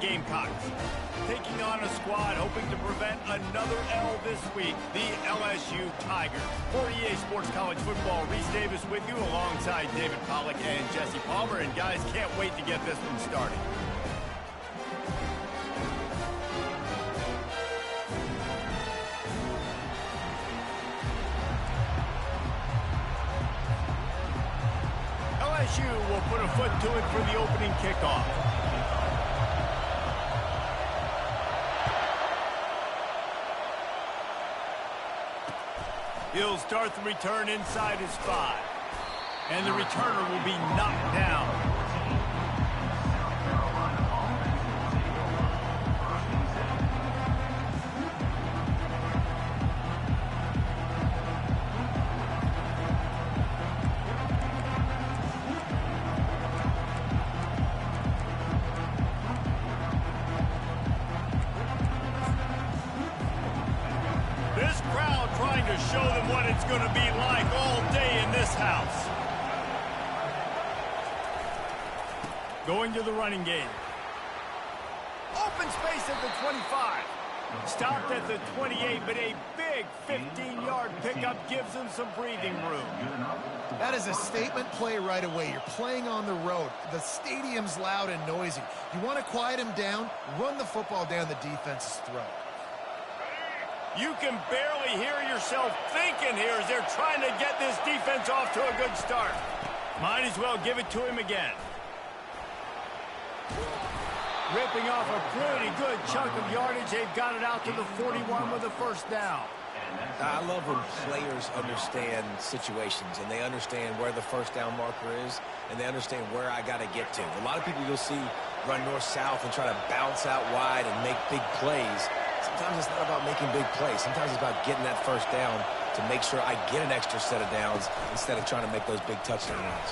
Gamecocks. Taking on a squad hoping to prevent another L this week, the LSU Tigers. For EA Sports College Football, Reese Davis with you alongside David Pollack and Jesse Palmer. And guys, can't wait to get this one started. LSU will put a foot to it for the opening kickoff. He'll start the return inside his 5. And the returner will be knocked down. Show them what it's going to be like all day in this house. Going to the running game. Open space at the 25. Stopped at the 28, but a big 15-yard pickup gives him some breathing room. That is a statement play right away. You're playing on the road. The stadium's loud and noisy. You want to quiet him down, run the football down the defense's throat. You can barely hear yourself thinking here as they're trying to get this defense off to a good start. Might as well give it to him again. Ripping off a pretty good chunk of yardage. They've got it out to the 41 with a first down. I love when players understand situations and they understand where the first down marker is and they understand where I got to get to. A lot of people you'll see run north-south and try to bounce out wide and make big plays. Sometimes it's not about making big plays. Sometimes it's about getting that first down to make sure I get an extra set of downs instead of trying to make those big touchdown runs.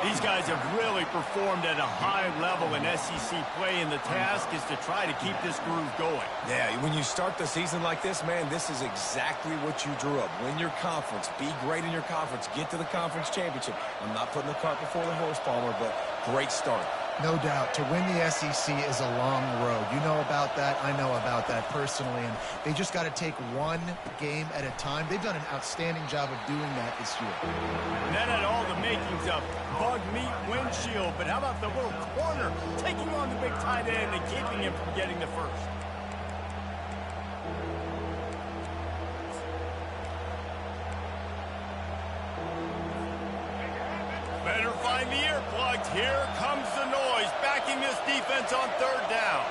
These guys have really performed at a high level in SEC play, and the task is to try to keep this groove going. Yeah, when you start the season like this, man, this is exactly what you drew up. Win your conference. Be great in your conference. Get to the conference championship. I'm not putting the cart before the horse, Palmer, but great start. No doubt. To win the SEC is a long road. You know about that. I know about that personally. And they just got to take one game at a time. They've done an outstanding job of doing that this year. And that had all the makings of bug meat windshield. But how about the little corner taking on the big tight end and keeping him from getting the first? Better find the earplugs. Here comes the noise, backing this defense on third down.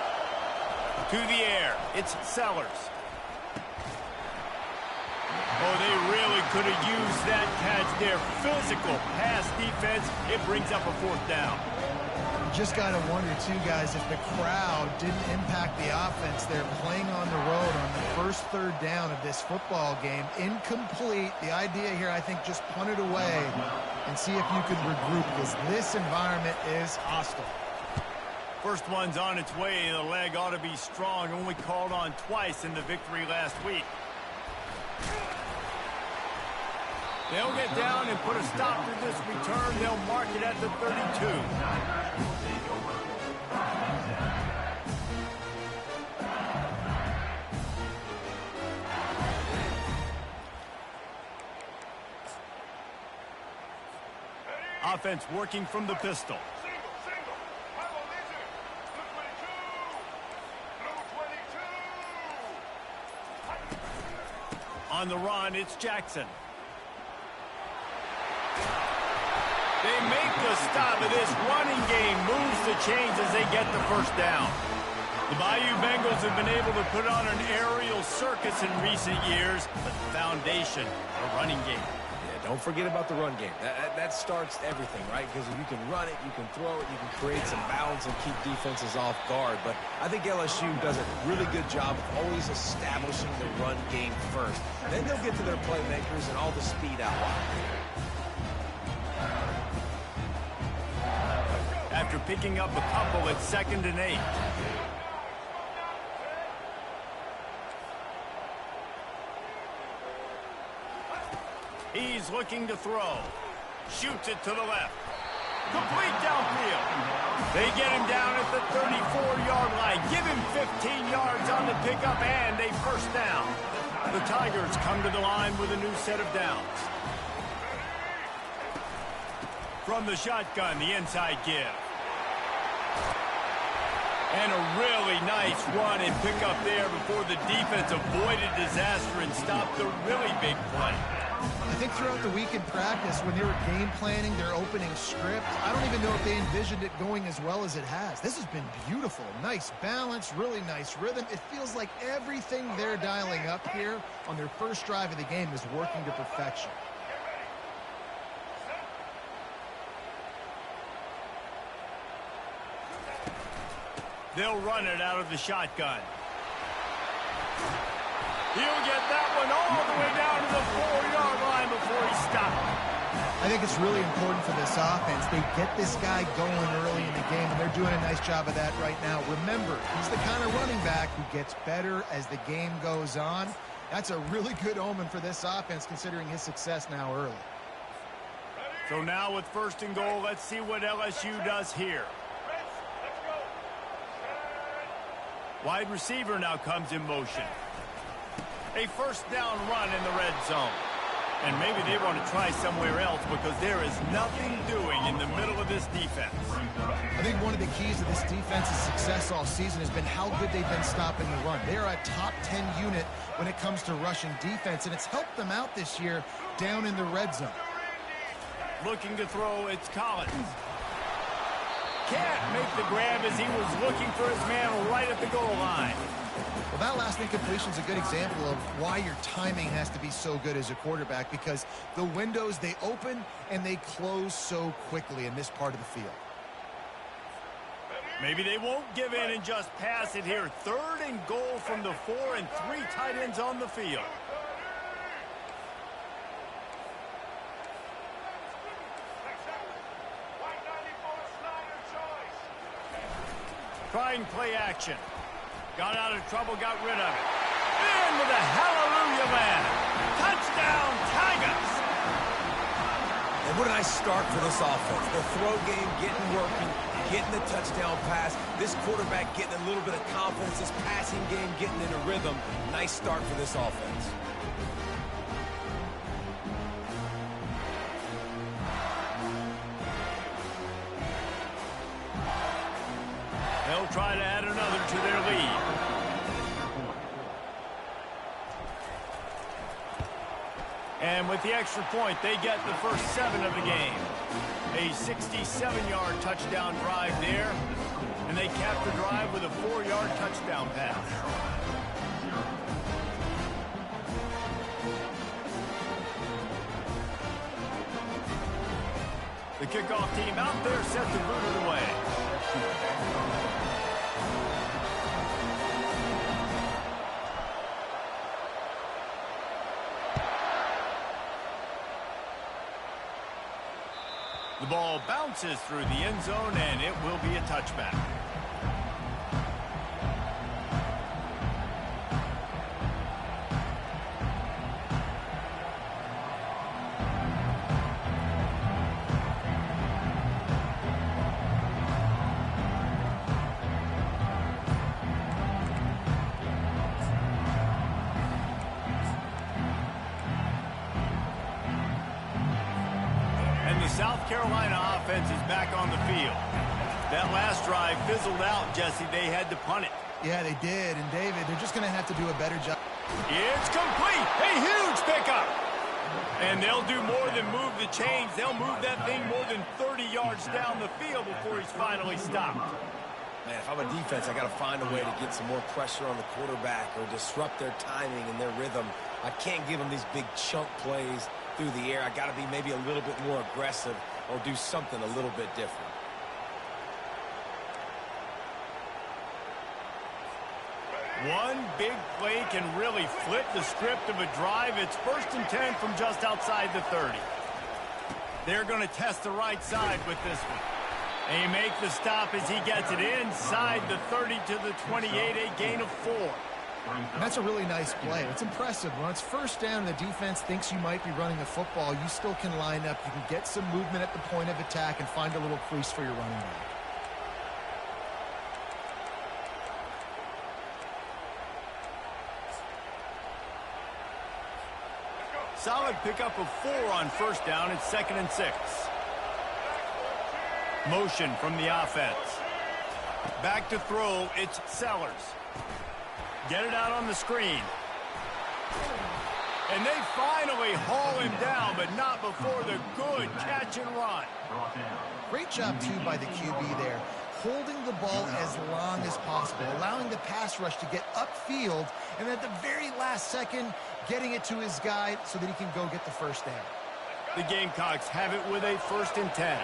To the air, it's Sellers. Oh, they really could have used that catch there. Physical pass defense. It brings up a fourth down. You just got to wonder, too, guys, if the crowd didn't impact the offense. They're playing on the road on the first third down of this football game. Incomplete. The idea here, I think, just punt it away and see if you can regroup, because this environment is hostile. First one's on its way. The leg ought to be strong. Only called on twice in the victory last week. They'll get down and put a stop to this return. They'll mark it at the 32. Offense working from the pistol. On the run, it's Jackson. They make the stop of this running game, moves the chains as they get the first down. The Bayou Bengals have been able to put on an aerial circus in recent years, but the foundation, a running game. Don't forget about the run game. That starts everything, right? Because if you can run it, you can throw it, you can create some balance and keep defenses off guard. But I think LSU does a really good job of always establishing the run game first. Then they'll get to their playmakers and all the speed out wide. After picking up a couple, it's 2nd and 8. He's looking to throw. Shoots it to the left. Complete downfield. They get him down at the 34-yard pickup and a first down. The Tigers come to the line with a new set of downs. From the shotgun, the inside give. And a really nice run and pickup there before the defense avoided disaster and stopped the really big play. I think throughout the week in practice, when they were game planning their opening script, I don't even know if they envisioned it going as well as it has. This has been beautiful. Nice balance, really nice rhythm. It feels like everything they're dialing up here on their first drive of the game is working to perfection. They'll run it out of the shotgun. He'll get that one all the way down to the 4-yard line before he stopped. I think it's really important for this offense. They get this guy going early in the game, and they're doing a nice job of that right now. Remember, he's the kind of running back who gets better as the game goes on. That's a really good omen for this offense, considering his success now early. So now with first and goal, let's see what LSU does here. Wide receiver now comes in motion. A first down run in the red zone. And maybe they want to try somewhere else because there is nothing doing in the middle of this defense. I think one of the keys to this defense's success all season has been how good they've been stopping the run. They are a top 10 unit when it comes to rushing defense, and it's helped them out this year down in the red zone. Looking to throw, it's Collins. Can't make the grab as he was looking for his man right at the goal line. Well, that last incompletion is a good example of why your timing has to be so good as a quarterback, because the windows, they open and they close so quickly in this part of the field. Maybe they won't give in and just pass it here. Third and goal from the 4 and 3 tight ends on the field. Trying play action. Got out of trouble, got rid of it. In with a hallelujah land. Touchdown, Tigers. And what a nice start for this offense. The throw game getting working, getting the touchdown pass. This quarterback getting a little bit of confidence. This passing game getting in a rhythm. Nice start for this offense. They'll try to add another to their lead. And with the extra point, they get the first 7 of the game. A 67-yard touchdown drive there. And they cap the drive with a 4-yard touchdown pass. The kickoff team out there set to boot it away. The ball bounces through the end zone, and it will be a touchback. South Carolina offense is back on the field. That last drive fizzled out, Jesse. They had to punt it. Yeah, they did. And, David, they're just going to have to do a better job. It's complete. A huge pickup. And they'll do more than move the chains. They'll move that thing more than 30 yards down the field before he's finally stopped. Man, if I'm a defense, I got to find a way to get some more pressure on the quarterback or disrupt their timing and their rhythm. I can't give them these big chunk plays through the air. I got to be maybe a little bit more aggressive or do something a little bit different. One big play can really flip the script of a drive. It's 1st and 10 from just outside the 30. They're going to test the right side with this one. They make the stop as he gets it inside the 30 to the 28, a gain of 4. And that's a really nice play. It's impressive. When it's first down and the defense thinks you might be running the football, you still can line up. You can get some movement at the point of attack and find a little crease for your running back. Solid pickup of 4 on first down. It's 2nd and 6. Motion from the offense. Back to throw. It's Sellers. Get it out on the screen. And they finally haul him down, but not before the good catch and run. Great job, too, by the QB there. Holding the ball as long as possible, allowing the pass rush to get upfield, and at the very last second, getting it to his guy so that he can go get the first down. The Gamecocks have it with a 1st and 10.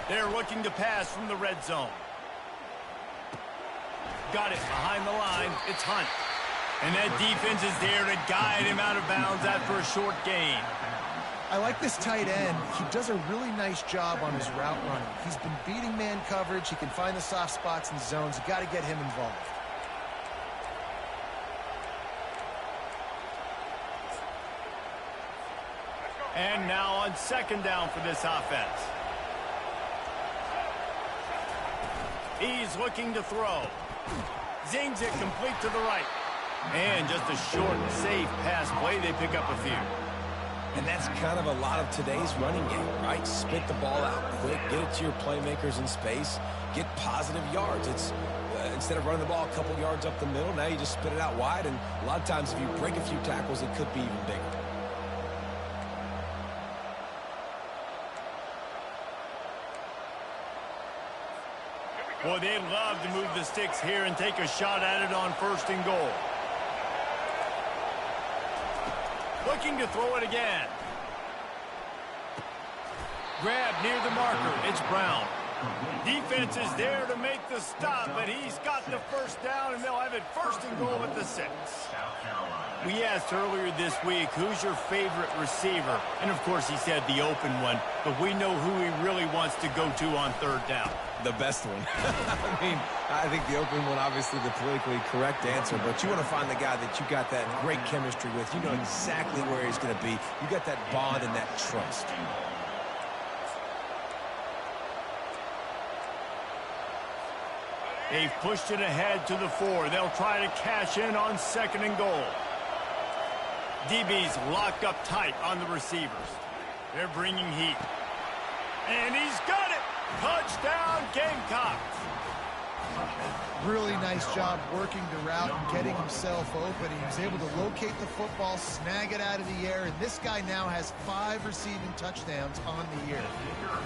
They're looking to pass from the red zone. Got it behind the line. It's Hunt. And that defense is there to guide him out of bounds after a short gain. I like this tight end. He does a really nice job on his route running. He's been beating man coverage. He can find the soft spots and zones. You got to get him involved. And now on 2nd down for this offense. He's looking to throw. Zings it complete to the right. And just a short, safe pass play. They pick up a few. And that's kind of a lot of today's running game, right? Spit the ball out quick, get it to your playmakers in space, get positive yards. It's instead of running the ball a couple yards up the middle, now you just spit it out wide, and a lot of times if you break a few tackles, it could be even bigger. Boy, they'd love to move the sticks here and take a shot at it on 1st and goal. Looking to throw it again. Grab near the marker. It's Brown. Defense is there to make the stop, but he's got the first down, and they'll have it 1st and goal at the 6. We asked earlier this week, who's your favorite receiver? And, of course, he said the open one, but we know who he really wants to go to on 3rd down. The best one. I think the open one, obviously the politically correct answer, but you want to find the guy that you got that great chemistry with. You know exactly where he's going to be. You got that bond and that trust. They've pushed it ahead to the 4. They'll try to cash in on 2nd and goal. DB's locked up tight on the receivers. They're bringing heat. And he's got it! Touchdown, Gamecocks! Really nice job working the route and getting himself open. He was able to locate the football, snag it out of the air, and this guy now has 5 receiving touchdowns on the year.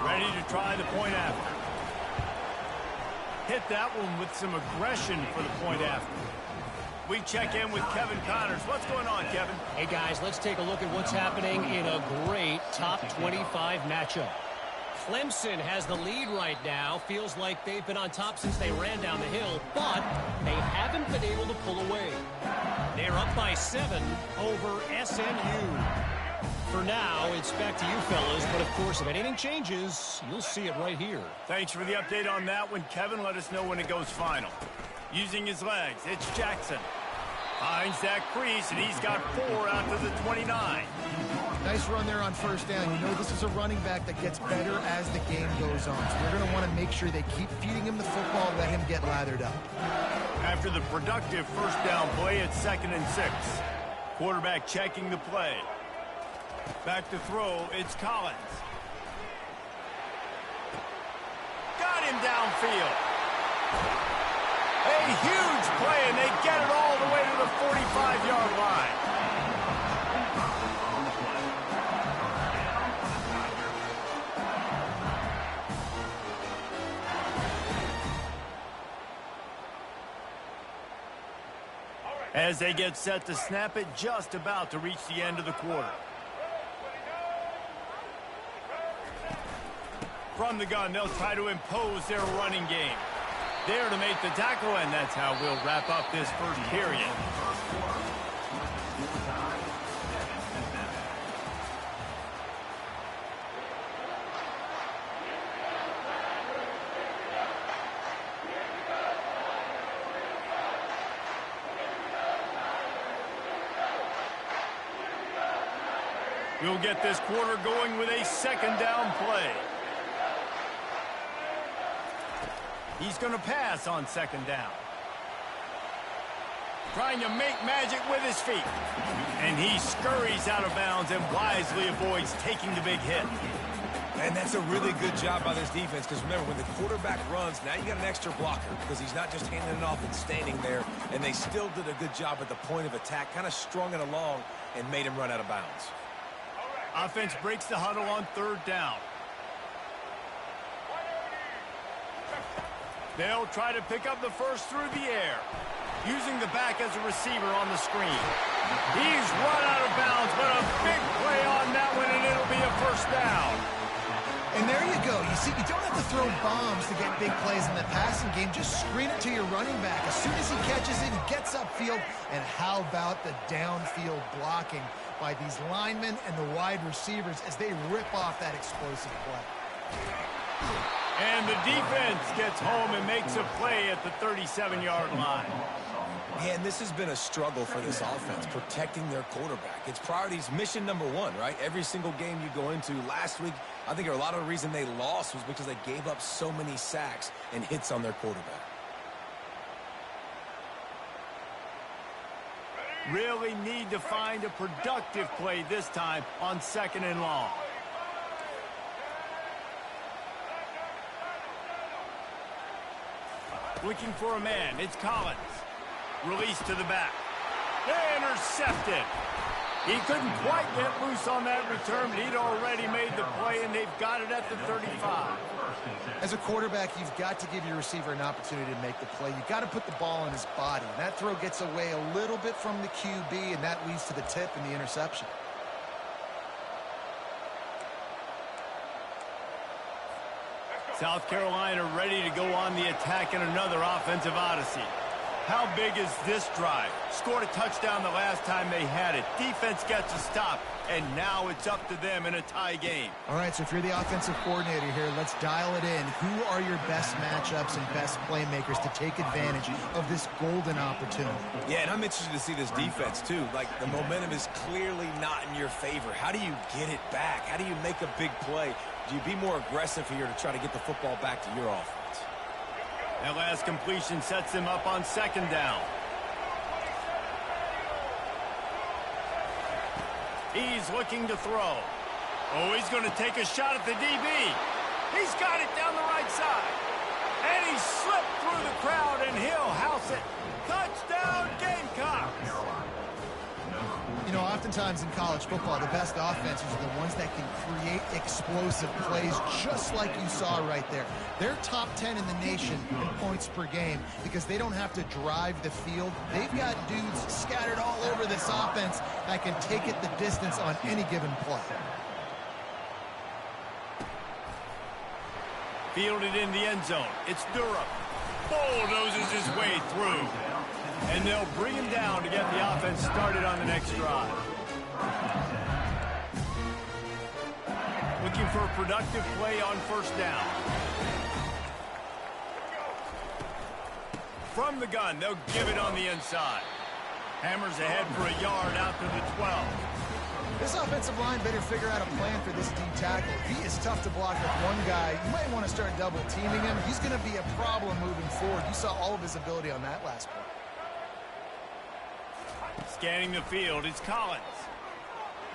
Ready to try the point after. Hit that one with some aggression for the point after. We check in with Kevin Connors. What's going on, Kevin? Hey, guys, let's take a look at what's happening in a great top 25 matchup. Clemson has the lead right now. Feels like they've been on top since they ran down the hill, but they haven't been able to pull away. They're up by 7 over SMU. For now, it's back to you fellas, but of course, if anything changes, you'll see it right here. Thanks for the update on that one, Kevin. Let us know when it goes final. Using his legs, it's Jackson. Finds that crease, and he's got 4 out to the 29. Nice run there on 1st down. You know this is a running back that gets better as the game goes on. So they're going to want to make sure they keep feeding him the football and let him get lathered up. After the productive 1st down play, it's 2nd and 6. Quarterback checking the play. Back to throw, it's Collins. Got him downfield. A huge play, and they get it all the way to the 45-yard line. As they get set to snap it, just about to reach the end of the quarter. From the gun, they'll try to impose their running game. There to make the tackle, and that's how we'll wrap up this 1st period. We'll get this quarter going with a 2nd down play. He's going to pass on 2nd down. trying to make magic with his feet. And he scurries out of bounds and wisely avoids taking the big hit. And that's a really good job by this defense, because remember, when the quarterback runs, now you got an extra blocker, because he's not just handing it off and standing there, and they still did a good job at the point of attack, kind of strung it along and made him run out of bounds. Offense breaks the huddle on 3rd down. They'll try to pick up the first through the air, using the back as a receiver on the screen. He's run out of bounds, but a big play on that one, and it'll be a first down. And there you go. You see, you don't have to throw bombs to get big plays in the passing game. Just screen it to your running back. As soon as he catches it, he gets upfield. And how about the downfield blocking by these linemen and the wide receivers as they rip off that explosive play. And the defense gets home and makes a play at the 37-yard line. Man, this has been a struggle for this offense, protecting their quarterback. It's priorities, mission number one, right? Every single game you go into. Last week, I think a lot of the reason they lost was because they gave up so many sacks and hits on their quarterback. Really need to find a productive play this time on 2nd and long. Looking for a man. It's Collins. Release to the back. Intercepted. He couldn't quite get loose on that return, but he'd already made the play, and they've got it at the 35. As a quarterback, you've got to give your receiver an opportunity to make the play. You've got to put the ball in his body. And that throw gets away a little bit from the QB, and that leads to the tip and the interception. South Carolina ready to go on the attack in another offensive odyssey. How big is this drive? Scored a touchdown the last time they had it. Defense gets a stop, and now it's up to them in a tie game. All right, so if you're the offensive coordinator here, let's dial it in. Who are your best matchups and best playmakers to take advantage of this golden opportunity? Yeah, and I'm interested to see this defense, too. Like, the momentum is clearly not in your favor. How do you get it back? How do you make a big play? Do you be more aggressive here to try to get the football back to your offense? That last completion sets them up on 2nd down. He's looking to throw. Oh, he's going to take a shot at the DB. He's got it down the right side. And he slipped through the crowd, and he'll house it. Touchdown, Gamecocks! You know, oftentimes in college football, the best offenses are the ones that can create explosive plays, just like you saw right there. They're top 10 in the nation in points per game because they don't have to drive the field. They've got dudes scattered all over this offense that can take it the distance on any given play. Fielded in the end zone. It's Durham. Bulldozes his way through. And they'll bring him down to get the offense started on the next drive. Looking for a productive play on 1st down. From the gun, they'll give it on the inside. Hammers ahead for a yard out to the 12. This offensive line better figure out a plan for this D tackle. He is tough to block with one guy. You might want to start double teaming him. He's going to be a problem moving forward. You saw all of his ability on that last play. Scanning the field, it's Collins.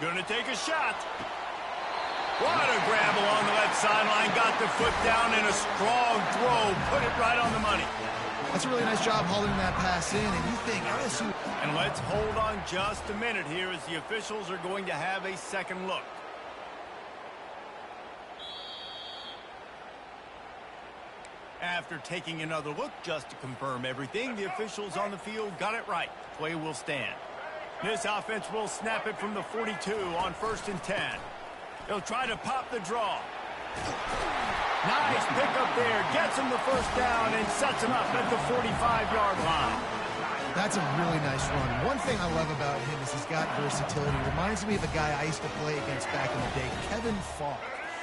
Gonna take a shot. What a grab along the left sideline. Got the foot down in a strong throw. Put it right on the money. That's a really nice job holding that pass in, and you think LSU... And let's hold on just a minute here as the officials are going to have a second look. After taking another look just to confirm everything, the officials on the field got it right. Play will stand. This offense will snap it from the 42 on 1st and 10. They'll try to pop the draw. Nice pickup there. Gets him the first down and sets him up at the 45-yard line. That's a really nice run. One thing I love about him is he's got versatility. Reminds me of a guy I used to play against back in the day, Kevin Falk.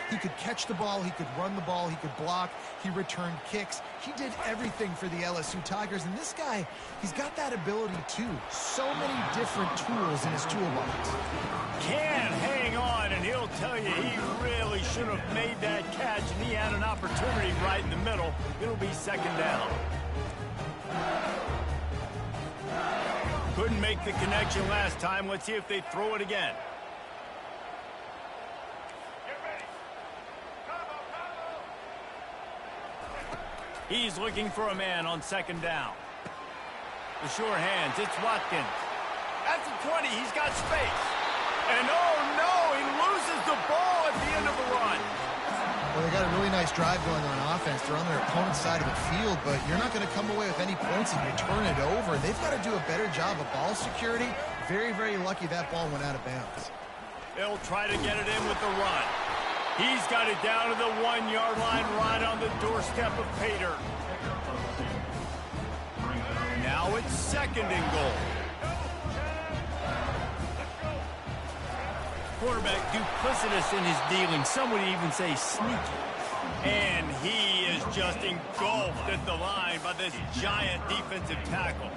He could catch the ball, he could run the ball, he could block, he returned kicks. He did everything for the LSU Tigers, and this guy, he's got that ability too. So many different tools in his toolbox. Can't hang on, and he'll tell you he really should have made that catch, and he had an opportunity right in the middle. It'll be 2nd down. Couldn't make the connection last time. Let's see if they throw it again. He's looking for a man on second down. The sure hands, it's Watkins. At the 20, he's got space. And oh no, he loses the ball at the end of the run. Well, they got a really nice drive going on offense. They're on their opponent's side of the field, but you're not going to come away with any points if you turn it over. They've got to do a better job of ball security. Very, very lucky that ball went out of bounds. They'll try to get it in with the run. He's got it down to the 1-yard line right on the doorstep of Pater. Now it's second and goal. Quarterback duplicitous in his dealing. Some would even say sneaky. And he is just engulfed at the line by this giant defensive tackle.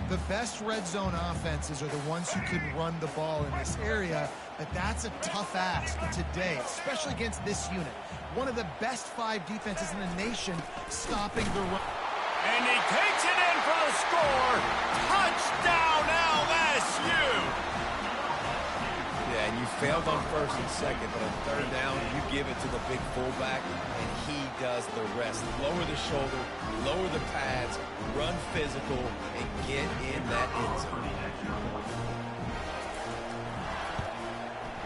The best red zone offenses are the ones who can run the ball in this area, but that's a tough ask today, especially against this unit. One of the best 5 defenses in the nation stopping the run. And he takes it in for the score. Touchdown LSU! Yeah, and you failed on first and second, but on third down, you give it to the big fullback, and he does the rest. Lower the shoulder, lower the pads, run physical, and get in that end zone.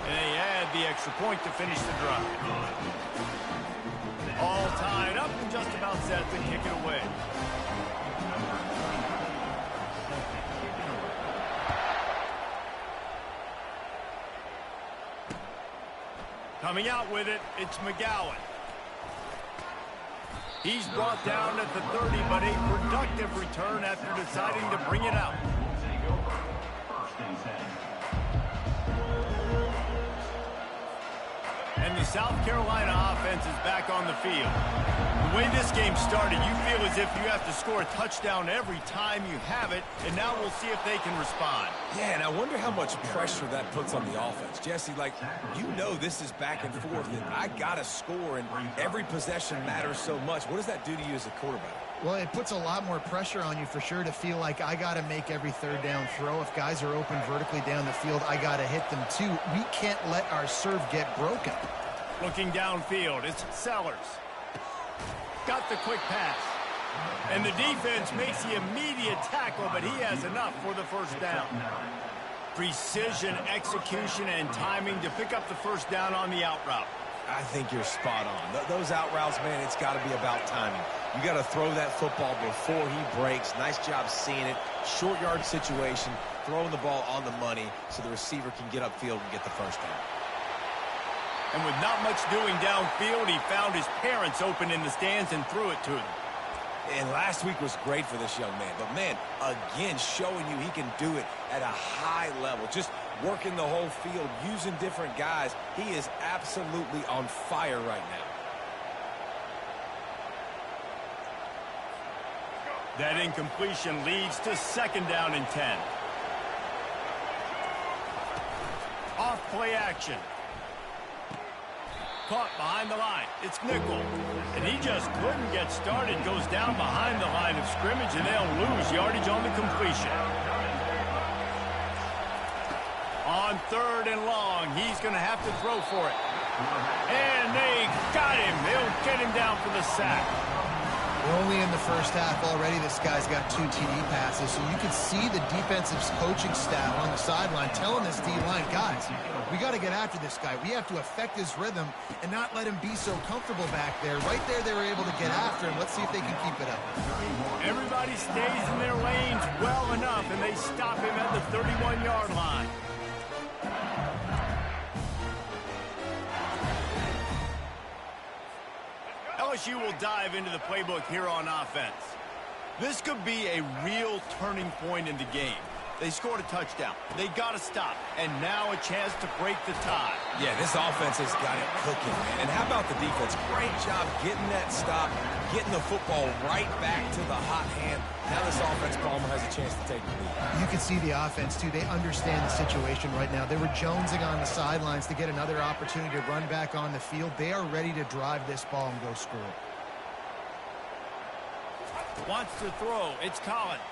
And they add the extra point to finish the drive. All tied up and just about set to kick it away. Coming out with it, it's McGowan. He's brought down at the 30, but a productive return after deciding to bring it out. And the South Carolina offense is back on the field. The way this game started, you feel as if you have to score a touchdown every time you have it, and now we'll see if they can respond. Yeah, and I wonder how much pressure that puts on the offense. Jesse, like, you know this is back and forth, and I got to score, and every possession matters so much. What does that do to you as a quarterback? Well, it puts a lot more pressure on you for sure to feel like I got to make every third down throw. If guys are open vertically down the field, I got to hit them too. We can't let our serve get broken. Looking downfield, it's Sellers. Got the quick pass. And the defense makes the immediate tackle, but he has enough for the first down. Precision, execution, and timing to pick up the first down on the out route. I think you're spot on. Those out routes, man, it's got to be about timing. You got to throw that football before he breaks. Nice job seeing it. Short yard situation, throwing the ball on the money so the receiver can get upfield and get the first down. And with not much doing downfield, he found his parents open in the stands and threw it to them. And last week was great for this young man. But, man, again, showing you he can do it at a high level. Just working the whole field, using different guys. He is absolutely on fire right now. That incompletion leads to second down and 10. Off play action. Caught behind the line. It's Nickel. And he just couldn't get started. Goes down behind the line of scrimmage, and they'll lose yardage on the completion. On third and long, he's going to have to throw for it. And they got him. They'll get him down for the sack. We're only in the first half already. This guy's got 2 TD passes, so you can see the defensive coaching staff on the sideline telling this D-line, guys, we got to get after this guy. We have to affect his rhythm and not let him be so comfortable back there. Right there, they were able to get after him. Let's see if they can keep it up. Everybody stays in their lanes well enough, and they stop him at the 31-yard line. LSU will dive into the playbook here on offense. This could be a real turning point in the game. They scored a touchdown. They got to stop. And now a chance to break the tie. Yeah, this offense has got it cooking, man. And how about the defense? Great job getting that stop, getting the football right back to the hot hand. Now this offense, Palmer, has a chance to take the lead. You can see the offense, too. They understand the situation right now. They were jonesing on the sidelines to get another opportunity to run back on the field. They are ready to drive this ball and go score. Wants to throw. It's Collins.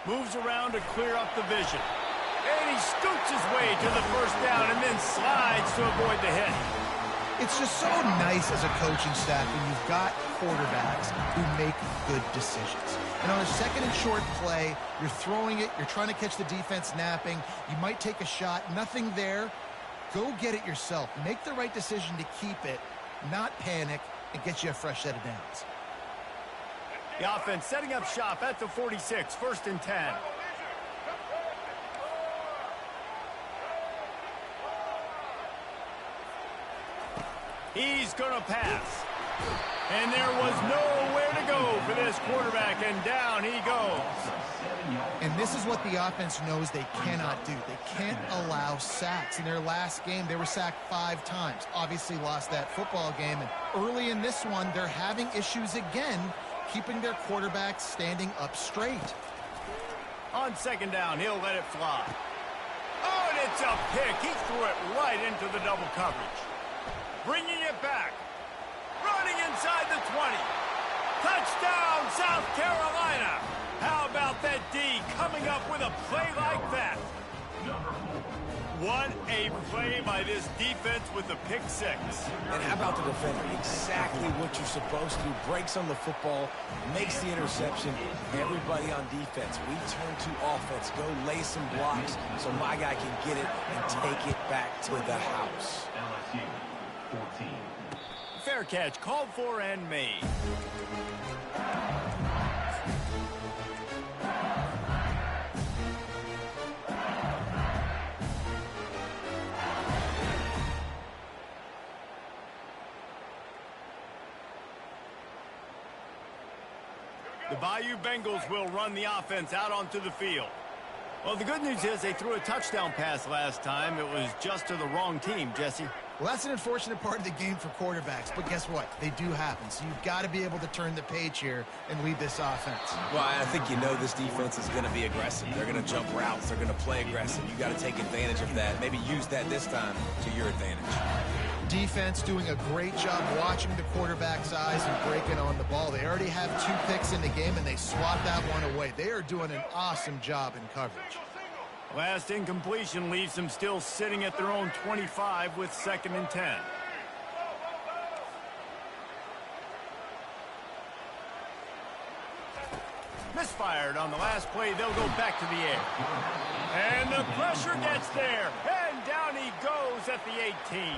Moves around to clear up the vision. And he scoots his way to the first down and then slides to avoid the hit. It's just so nice as a coaching staff when you've got quarterbacks who make good decisions. And on a second and short play, you're throwing it, you're trying to catch the defense napping, you might take a shot, nothing there. Go get it yourself. Make the right decision to keep it, not panic, and get you a fresh set of downs. The offense setting up shop at the 46, 1st and 10. He's going to pass. And there was nowhere to go for this quarterback, and down he goes. And this is what the offense knows they cannot do. They can't allow sacks. In their last game, they were sacked 5 times. Obviously lost that football game. And early in this one, they're having issues again keeping their quarterback standing up straight. On 2nd down, he'll let it fly. Oh, and it's a pick. He threw it right into the double coverage. Bringing it back. Running inside the 20. Touchdown, South Carolina. How about that D coming up with a play like that? What a play by this defense with the pick 6. And how about the defender? Exactly what you're supposed to do. Breaks on the football, makes the interception. Everybody on defense, we turn to offense. Go lay some blocks so my guy can get it and take it back to the house. LSU 14. Fair catch called for and made. The Bayou Bengals will run the offense out onto the field. Well, the good news is they threw a touchdown pass last time. It was just to the wrong team, Jesse. Well, that's an unfortunate part of the game for quarterbacks, but guess what? They do happen. So you've got to be able to turn the page here and lead this offense. Well, I think you know this defense is going to be aggressive. They're going to jump routes. They're going to play aggressive. You got to take advantage of that. Maybe use that this time to your advantage. Defense doing a great job watching the quarterback's eyes and breaking on the ball. They already have 2 picks in the game, and they swat that one away. They are doing an awesome job in coverage. Last incompletion leaves them still sitting at their own 25 with 2nd and 10. Misfired on the last play. They'll go back to the air. And the pressure gets there. And down he goes at the 18.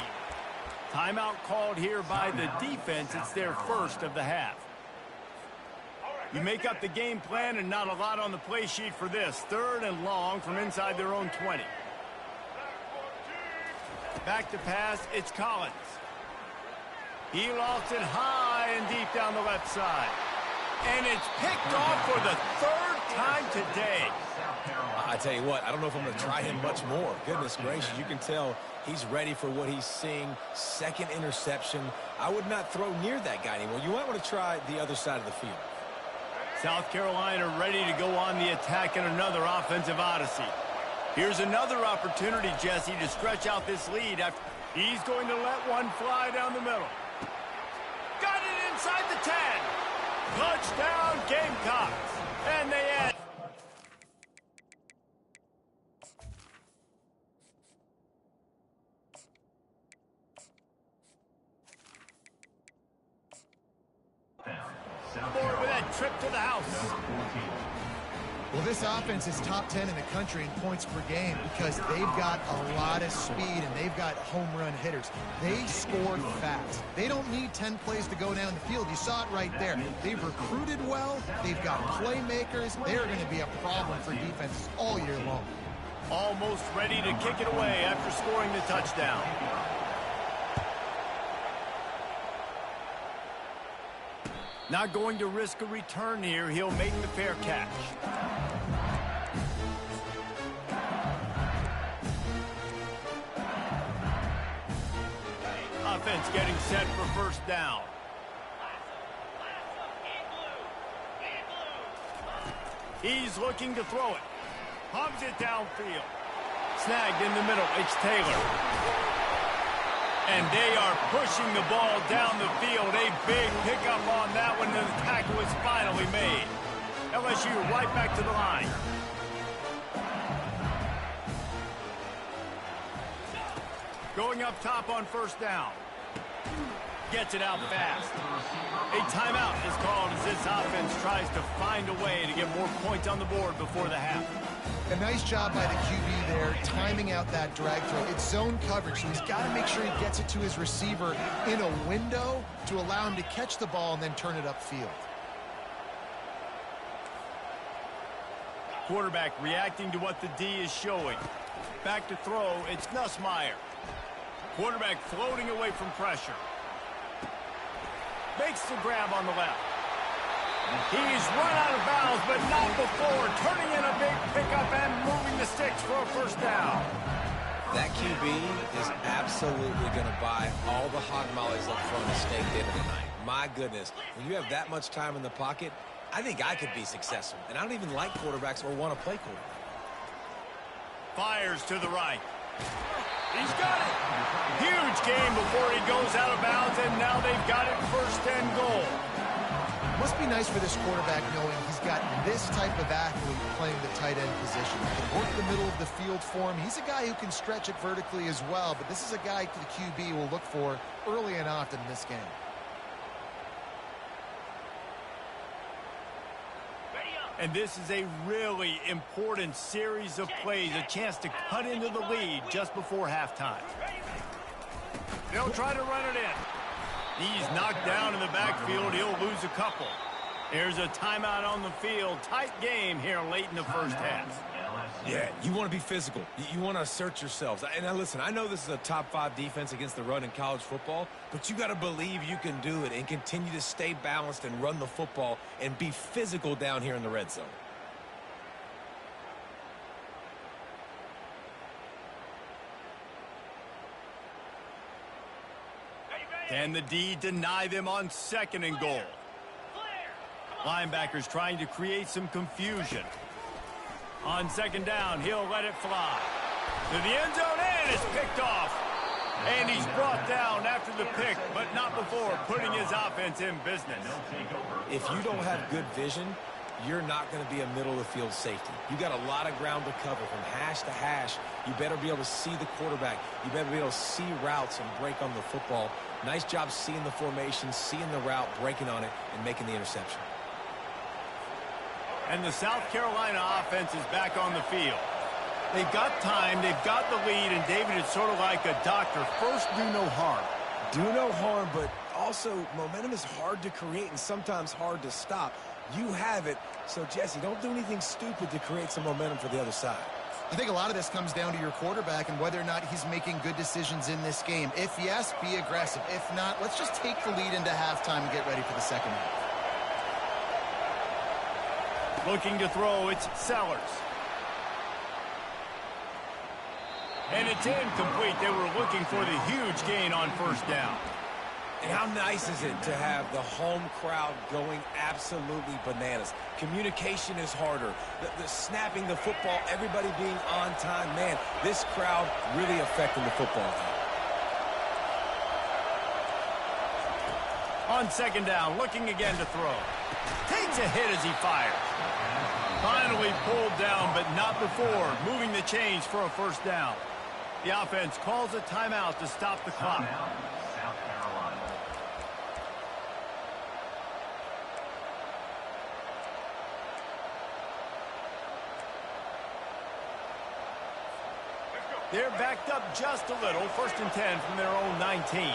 Timeout called here by the defense. It's their first of the half. You make up the game plan and not a lot on the play sheet for this. 3rd and long from inside their own 20. Back to pass, it's Collins. He lofts it high and deep down the left side. And it's picked off for the 3rd time today. I tell you what, I don't know if I'm going to try him much more. Goodness gracious, you can tell he's ready for what he's seeing. 2nd interception. I would not throw near that guy anymore. You might want to try the other side of the field. South Carolina ready to go on the attack in another offensive odyssey. Here's another opportunity, Jesse, to stretch out this lead. After he's going to let one fly down the middle. Got it inside the 10. Touchdown, Gamecocks. And they add. Forward with that trip to the house. Well, this offense is top 10 in the country in points per game because they've got a lot of speed and they've got home run hitters. They score fast. They don't need 10 plays to go down the field. You saw it right there. They've recruited well. They've got playmakers. They're going to be a problem for defenses all year long. Almost ready to kick it away after scoring the touchdown. Not going to risk a return here. He'll make the fair catch. Offense getting set for 1st down. He's looking to throw it. Pumps it downfield. Snagged in the middle. It's Taylor. And they are pushing the ball down the field. A big pickup on that one, and the tackle is finally made. LSU right back to the line. Going up top on first down. Gets it out fast. A timeout is called as this offense tries to find a way to get more points on the board before the half. A nice job by the QB there, timing out that drag throw. It's zone coverage, so he's got to make sure he gets it to his receiver in a window to allow him to catch the ball and then turn it upfield. Quarterback reacting to what the D is showing. Back to throw, it's Nussmeier. Quarterback floating away from pressure. Makes the grab on the left. He's run out of bounds, but not before. Turning in a big pickup and moving the sticks for a first down. That QB is absolutely going to buy all the hog mollies up from the steak dinner tonight. My goodness, when you have that much time in the pocket, I think I could be successful. And I don't even like quarterbacks or want to play quarterback. Fires to the right. He's got it. Huge game before he goes out of bounds, and now they've got it first and goal. Must be nice for this quarterback knowing he's got this type of athlete playing the tight end position. He can work the middle of the field for him. He's a guy who can stretch it vertically as well, but this is a guy the QB will look for early and often in this game. And this is a really important series of plays, a chance to cut into the lead just before halftime. They'll try to run it in. He's knocked down in the backfield. He'll lose a couple. There's a timeout on the field. Tight game here late in the first half. Yeah, you want to be physical. You want to assert yourselves. And now listen, I know this is a top 5 defense against the run in college football, but you got to believe you can do it and continue to stay balanced and run the football and be physical down here in the red zone. Can the D deny them on second and goal? Linebackers trying to create some confusion. On second down, he'll let it fly. To the end zone, and it's picked off. And he's brought down after the pick, but not before putting his offense in business. If you don't have good vision, you're not going to be a middle-of-the-field safety. You got a lot of ground to cover from hash to hash. You better be able to see the quarterback. You better be able to see routes and break on the football. Nice job seeing the formation, seeing the route, breaking on it, and making the interception. And the South Carolina offense is back on the field. They've got time, they've got the lead, and David, it's sort of like a doctor. First, do no harm. Do no harm, but also momentum is hard to create and sometimes hard to stop. You have it, so Jesse, don't do anything stupid to create some momentum for the other side. I think a lot of this comes down to your quarterback and whether or not he's making good decisions in this game. If yes, be aggressive. If not, let's just take the lead into halftime and get ready for the second half. Looking to throw, it's Sellers. And it's incomplete. They were looking for the huge gain on first down. And how nice is it to have the home crowd going absolutely bananas? Communication is harder. The snapping the football, everybody being on time. Man, this crowd really affecting the football game. On second down, looking again to throw. Takes a hit as he fires. Finally pulled down, but not before moving the chains for a first down. The offense calls a timeout to stop the clock. South Carolina. They're backed up just a little. First and 10 from their own 19.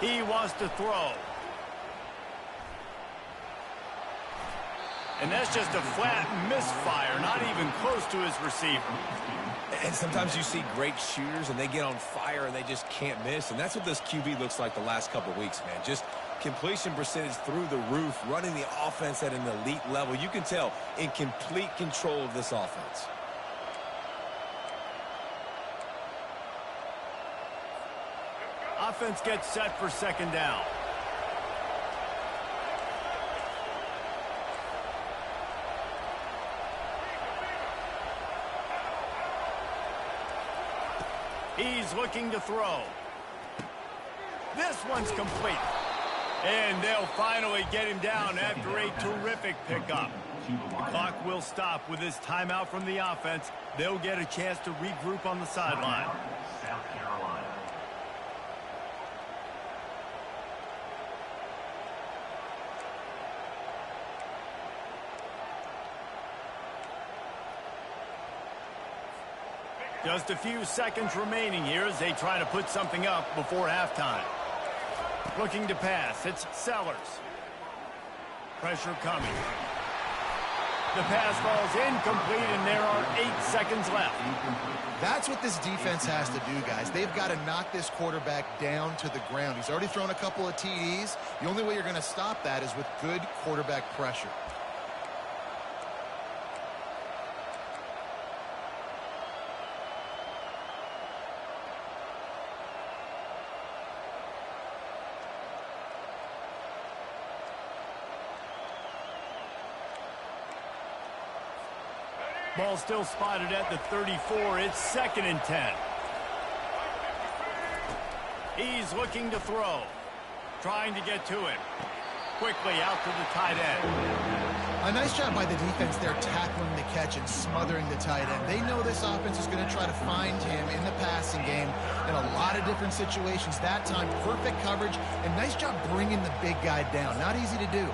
He wants to throw. And that's just a flat misfire, not even close to his receiver. And sometimes you see great shooters and they get on fire and they just can't miss. And that's what this QB looks like the last couple of weeks, man. Just completion percentage through the roof, running the offense at an elite level. You can tell in complete control of this offense. Offense gets set for second down. He's looking to throw. This one's complete. And they'll finally get him down after a terrific pickup. The clock will stop with this timeout from the offense. They'll get a chance to regroup on the sideline. South Carolina. Just a few seconds remaining here as they try to put something up before halftime. Looking to pass, it's Sellers. Pressure coming. The pass falls incomplete, and there are 8 seconds left. That's what this defense has to do, guys. They've got to knock this quarterback down to the ground. He's already thrown a couple of TDs. The only way you're going to stop that is with good quarterback pressure. Ball still spotted at the 34. It's 2nd and 10. He's looking to throw. Trying to get to him. Quickly out to the tight end. A nice job by the defense there tackling the catch and smothering the tight end. They know this offense is going to try to find him in the passing game in a lot of different situations. That time, perfect coverage and nice job bringing the big guy down. Not easy to do.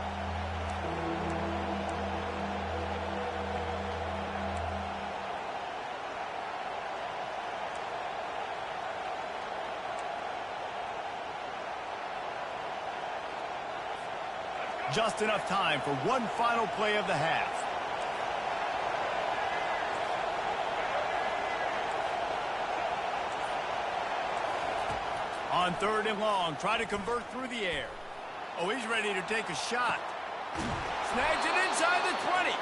Just enough time for one final play of the half. On 3rd and long, try to convert through the air. Oh, he's ready to take a shot. Snags it inside the 20.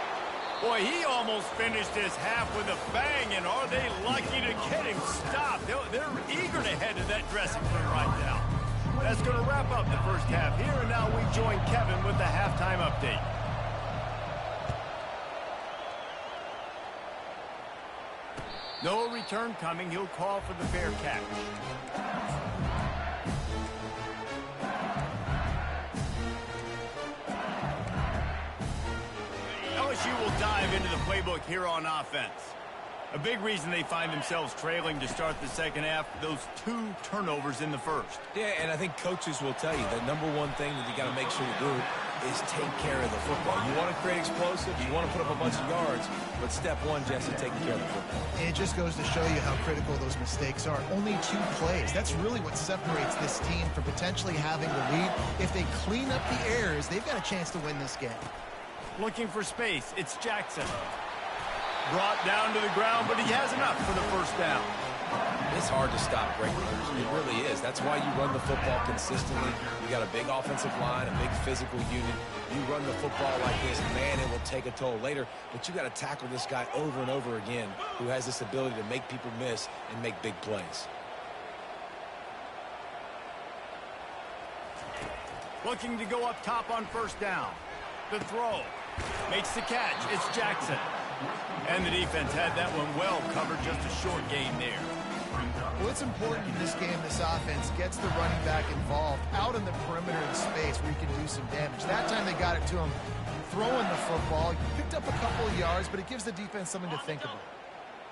Boy, he almost finished his half with a bang, and are they lucky to get him stopped? They're eager to head to that dressing room right now. That's going to wrap up the first half here, and now we join Kevin with the halftime update. No return coming. He'll call for the fair catch. LSU will dive into the playbook here on offense. A big reason they find themselves trailing to start the second half, those 2 turnovers in the first. Yeah, and I think coaches will tell you that number one thing that you got to make sure you do is take care of the football. You want to create explosives, you want to put up a bunch of yards, but step one, Jesse, taking care of the football. It just goes to show you how critical those mistakes are. Only 2 plays. That's really what separates this team from potentially having the lead. If they clean up the errors, they've got a chance to win this game. Looking for space, it's Jackson. Brought down to the ground, but he has enough for the first down. It's hard to stop great runners. It really is. That's why you run the football consistently. You got a big offensive line, a big physical unit. You run the football like this, man, it will take a toll later. But you got to tackle this guy over and over again who has this ability to make people miss and make big plays. Looking to go up top on first down. The throw. Makes the catch. It's Jackson. And the defense had that one well covered, just a short gain there. Well, it's important in this game this offense gets the running back involved out in the perimeter in space where you can do some damage. That time they got it to him throwing the football. Picked up a couple of yards, but it gives the defense something to think about.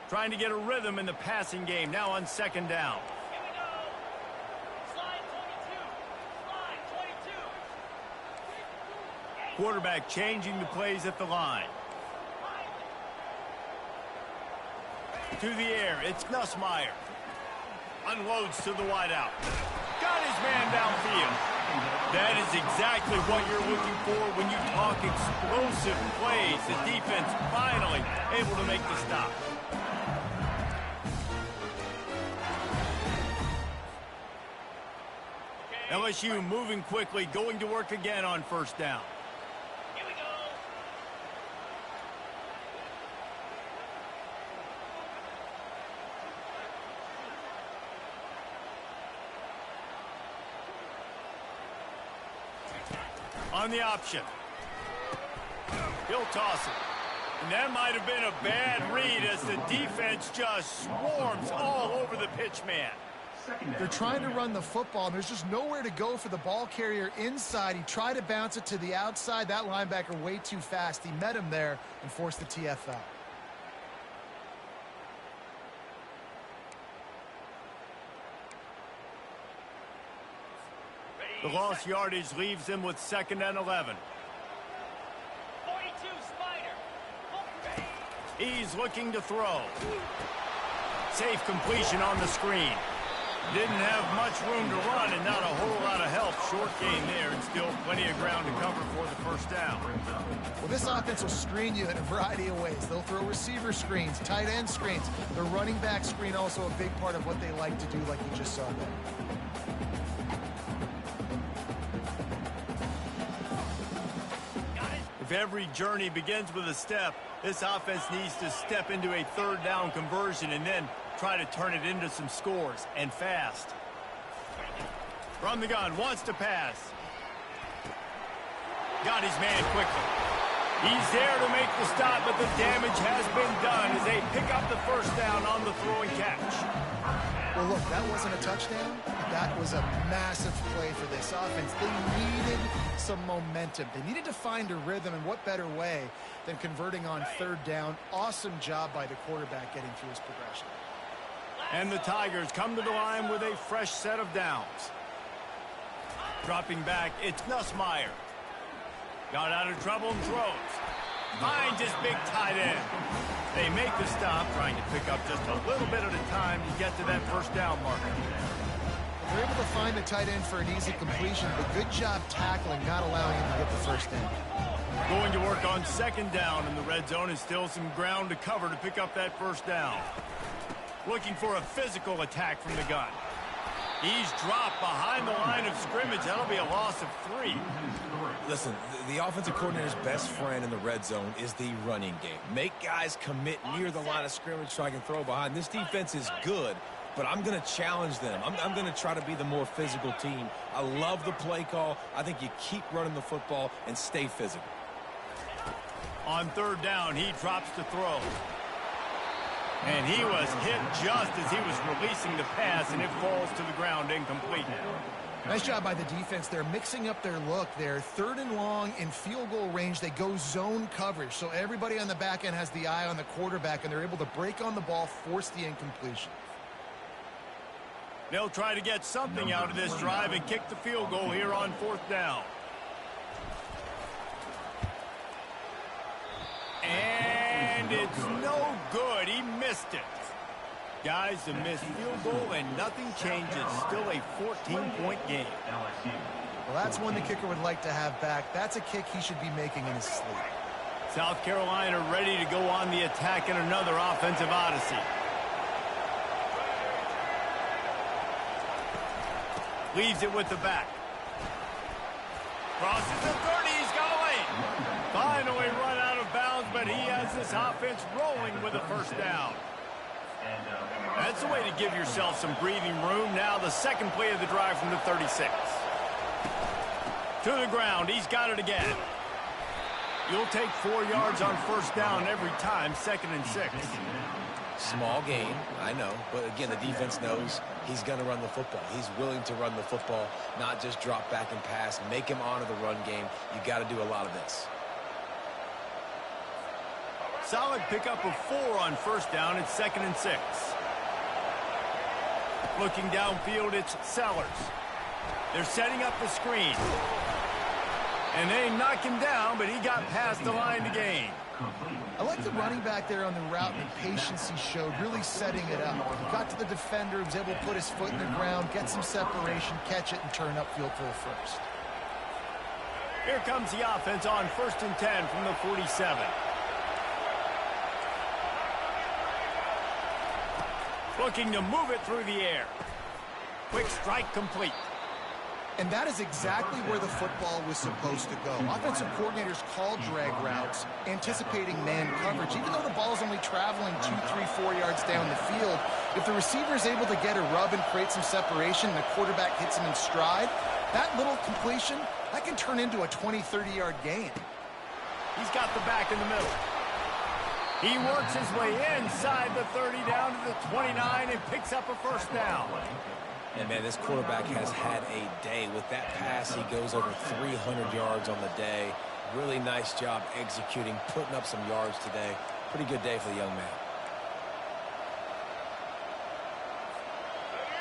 Trying to get a rhythm in the passing game, now on second down. Here we go. Slide 22. Quarterback changing the plays at the line. To the air, it's Nussmeier. Unloads to the wideout. Got his man downfield. That is exactly what you're looking for when you talk explosive plays. The defense finally able to make the stop. LSU moving quickly, going to work again on first down. Here we go. On the option. He'll toss it. And that might have been a bad read as the defense just swarms all over the pitch man. They're trying to run the football, and there's just nowhere to go for the ball carrier inside. He tried to bounce it to the outside. That linebacker way too fast. He met him there and forced the TFL. The lost yardage leaves them with 2nd and 11. 42 Spider. He's looking to throw. Safe completion on the screen. Didn't have much room to run and not a whole lot of help. Short gain there and still plenty of ground to cover for the first down. Well, this offense will screen you in a variety of ways. They'll throw receiver screens, tight end screens. The running back screen also a big part of what they like to do, like you just saw there. If every journey begins with a step, this offense needs to step into a 3rd down conversion and then try to turn it into some scores, and fast. From the gun, wants to pass. Got his man quickly. He's there to make the stop, but the damage has been done as they pick up the first down on the throw and catch. Well, look, that wasn't a touchdown. That was a massive play for this offense. They needed some momentum. They needed to find a rhythm, and what better way than converting on 3rd down. Awesome job by the quarterback getting through his progression. And the Tigers come to the line with a fresh set of downs. Dropping back, it's Nussmeier. Got out of trouble and throws. Finds his big tight end. They make the stop, trying to pick up just a little bit at a time to get to that first down marker. They're able to find the tight end for an easy completion, but good job tackling, not allowing him to get the first down. Going to work on 2nd down in the red zone, and still some ground to cover to pick up that first down. Looking for a physical attack from the gun. He's dropped behind the line of scrimmage. That'll be a loss of 3. Listen, the offensive coordinator's best friend in the red zone is the running game. Make guys commit near the line of scrimmage so I can throw behind. This defense is good, but I'm going to challenge them. I'm going to try to be the more physical team. I love the play call. I think you keep running the football and stay physical. On 3rd down, he drops to throw. And he was hit just as he was releasing the pass, and it falls to the ground incomplete. Nice job by the defense. They're mixing up their look. They're 3rd and long in field goal range. They go zone coverage. So everybody on the back end has the eye on the quarterback, and they're able to break on the ball, force the incompletion. They'll try to get something out of this drive and kick the field goal here on 4th down. And it's no good. He missed it. Guys, a missed field goal and nothing changes. Still a 14-point game. Well, that's one the kicker would like to have back. That's a kick he should be making in his sleep. South Carolina ready to go on the attack in another offensive odyssey. Leaves it with the back. Crosses the 30. He's got a lane. Finally run out of bounds, but he has this offense rolling with a first down. That's the way to give yourself some breathing room. Now the second play of the drive from the 36. To the ground. He's got it again. You'll take 4 yards on first down every time, 2nd and 6. Small gain, I know, but again, the defense knows he's going to run the football. He's willing to run the football, not just drop back and pass, make him honor the run game. You got to do a lot of this. Solid pickup of 4 on first down. It's 2nd and 6. Looking downfield, it's Sellers. They're setting up the screen. And they knock him down, but he got past the line to gain. I like the running back there on the route and the patience he showed, really setting it up. He got to the defender, was able to put his foot in the ground, get some separation, catch it, and turn upfield for the first. Here comes the offense on 1st and 10 from the 47. Looking to move it through the air. Quick strike complete. And that is exactly where the football was supposed to go. Offensive coordinators call drag routes, anticipating man coverage. Even though the ball's only traveling 2, 3, 4 yards down the field, if the receiver is able to get a rub and create some separation and the quarterback hits him in stride, that little completion, that can turn into a 20, 30-yard gain. He's got the back in the middle. He works his way inside the 30 down to the 29 and picks up a first down. And, man, this quarterback has had a day. With that pass, he goes over 300 yards on the day. Really nice job executing, putting up some yards today. Pretty good day for the young man.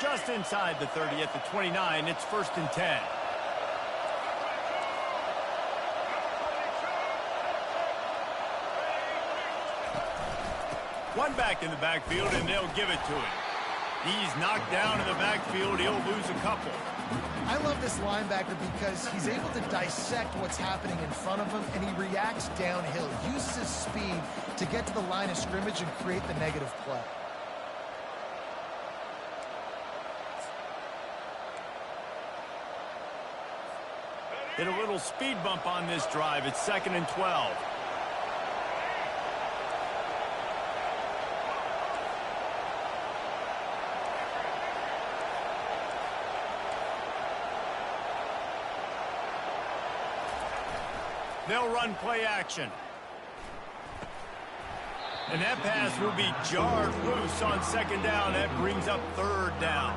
Just inside the 30 at the 29, it's 1st and 10. One back in the backfield, and they'll give it to him. He's knocked down in the backfield. He'll lose a couple. I love this linebacker because he's able to dissect what's happening in front of him, and he reacts downhill, uses his speed to get to the line of scrimmage and create the negative play. Hit a little speed bump on this drive. It's 2nd and 12. They'll run play action. And that pass will be jarred loose on 2nd down. That brings up 3rd down.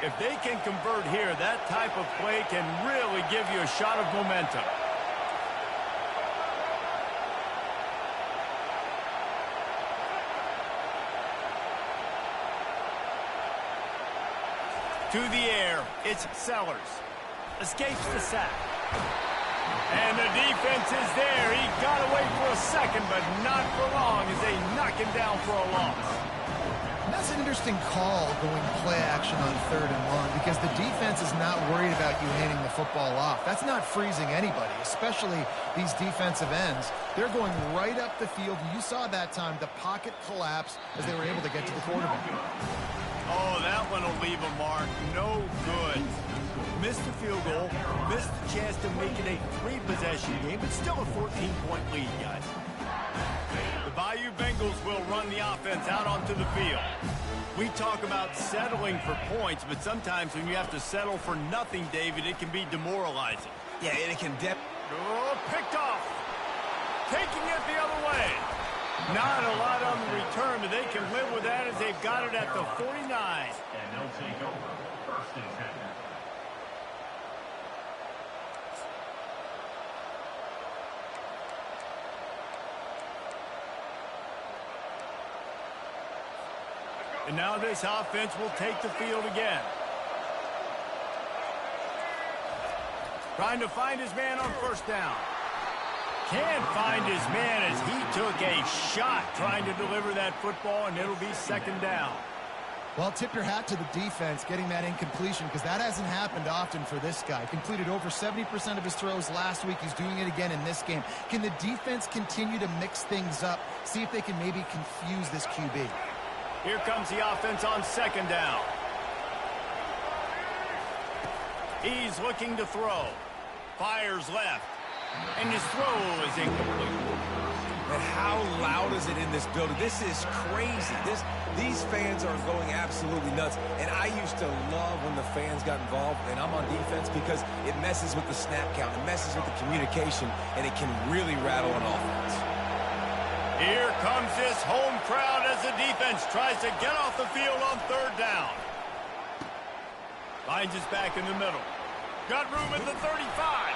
If they can convert here, that type of play can really give you a shot of momentum. To the air, it's Sellers. Escapes the sack. And the defense is there. He got away for a second, but not for long as they knock him down for a loss. That's an interesting call going play action on 3rd and 1 because the defense is not worried about you handing the football off. That's not freezing anybody, especially these defensive ends. They're going right up the field. You saw that time the pocket collapse as they were able to get to the quarterback. Oh, that one will leave a mark. No good. Missed the field goal, missed the chance to make it a 3-possession game, but still a 14-point lead, guys. The Bayou Bengals will run the offense out onto the field. We talk about settling for points, but sometimes when you have to settle for nothing, David, it can be demoralizing. Yeah, and it can picked off. Taking it the other way. Not a lot on the return, but they can live with that as they've got it at the 49. And they'll take over 1st and 10. And now this offense will take the field again. Trying to find his man on 1st down. Can't find his man as he took a shot trying to deliver that football, and it'll be 2nd down. Well, tip your hat to the defense getting that incompletion because that hasn't happened often for this guy. Completed over 70% of his throws last week. He's doing it again in this game. Can the defense continue to mix things up, see if they can maybe confuse this QB? Here comes the offense on 2nd down. He's looking to throw. Fires left. And his throw is incomplete. And how loud is it in this building? This is crazy. These fans are going absolutely nuts. And I used to love when the fans got involved, and I'm on defense because it messes with the snap count. It messes with the communication, and it can really rattle an offense. Here comes this home crowd as the defense tries to get off the field on 3rd down. Finds his back in the middle. Got room at the 35.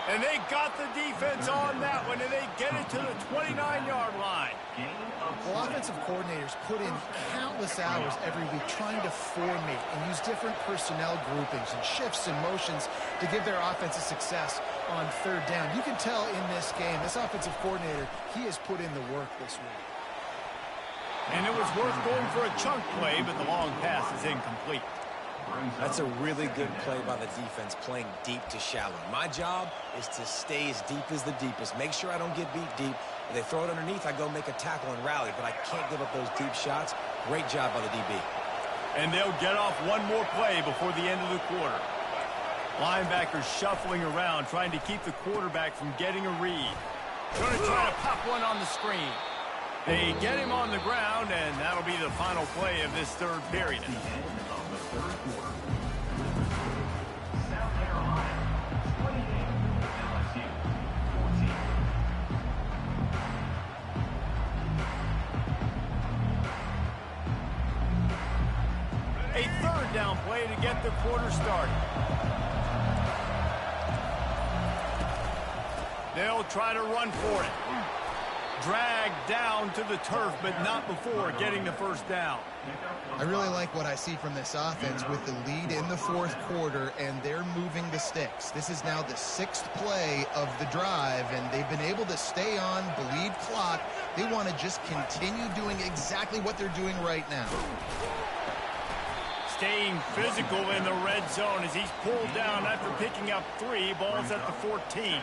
And they got the defense on that one, and they get it to the 29-yard line. Well, offensive coordinators put in countless hours every week trying to formate and use different personnel groupings and shifts and motions to give their offense a success on 3rd down. You can tell in this game, this offensive coordinator, he has put in the work this week. And it was worth going for a chunk play, but the long pass is incomplete. That's a really good play by the defense, playing deep to shallow. My job is to stay as deep as the deepest. Make sure I don't get beat deep. If they throw it underneath, I go make a tackle and rally, but I can't give up those deep shots. Great job by the DB. And they'll get off one more play before the end of the quarter. Linebackers shuffling around, trying to keep the quarterback from getting a read. Going to try to pop one on the screen. They get him on the ground, and that'll be the final play of this third period. End of the third quarter. South Carolina 28, LSU 14. A third down play to get the quarter started. They'll try to run for it. Dragged down to the turf, but not before getting the first down. I really like what I see from this offense with the lead in the fourth quarter, and they're moving the sticks. This is now the sixth play of the drive, and they've been able to stay on, bleed clock. They want to just continue doing exactly what they're doing right now. Staying physical in the red zone as he's pulled down after picking up 3 balls at the 14.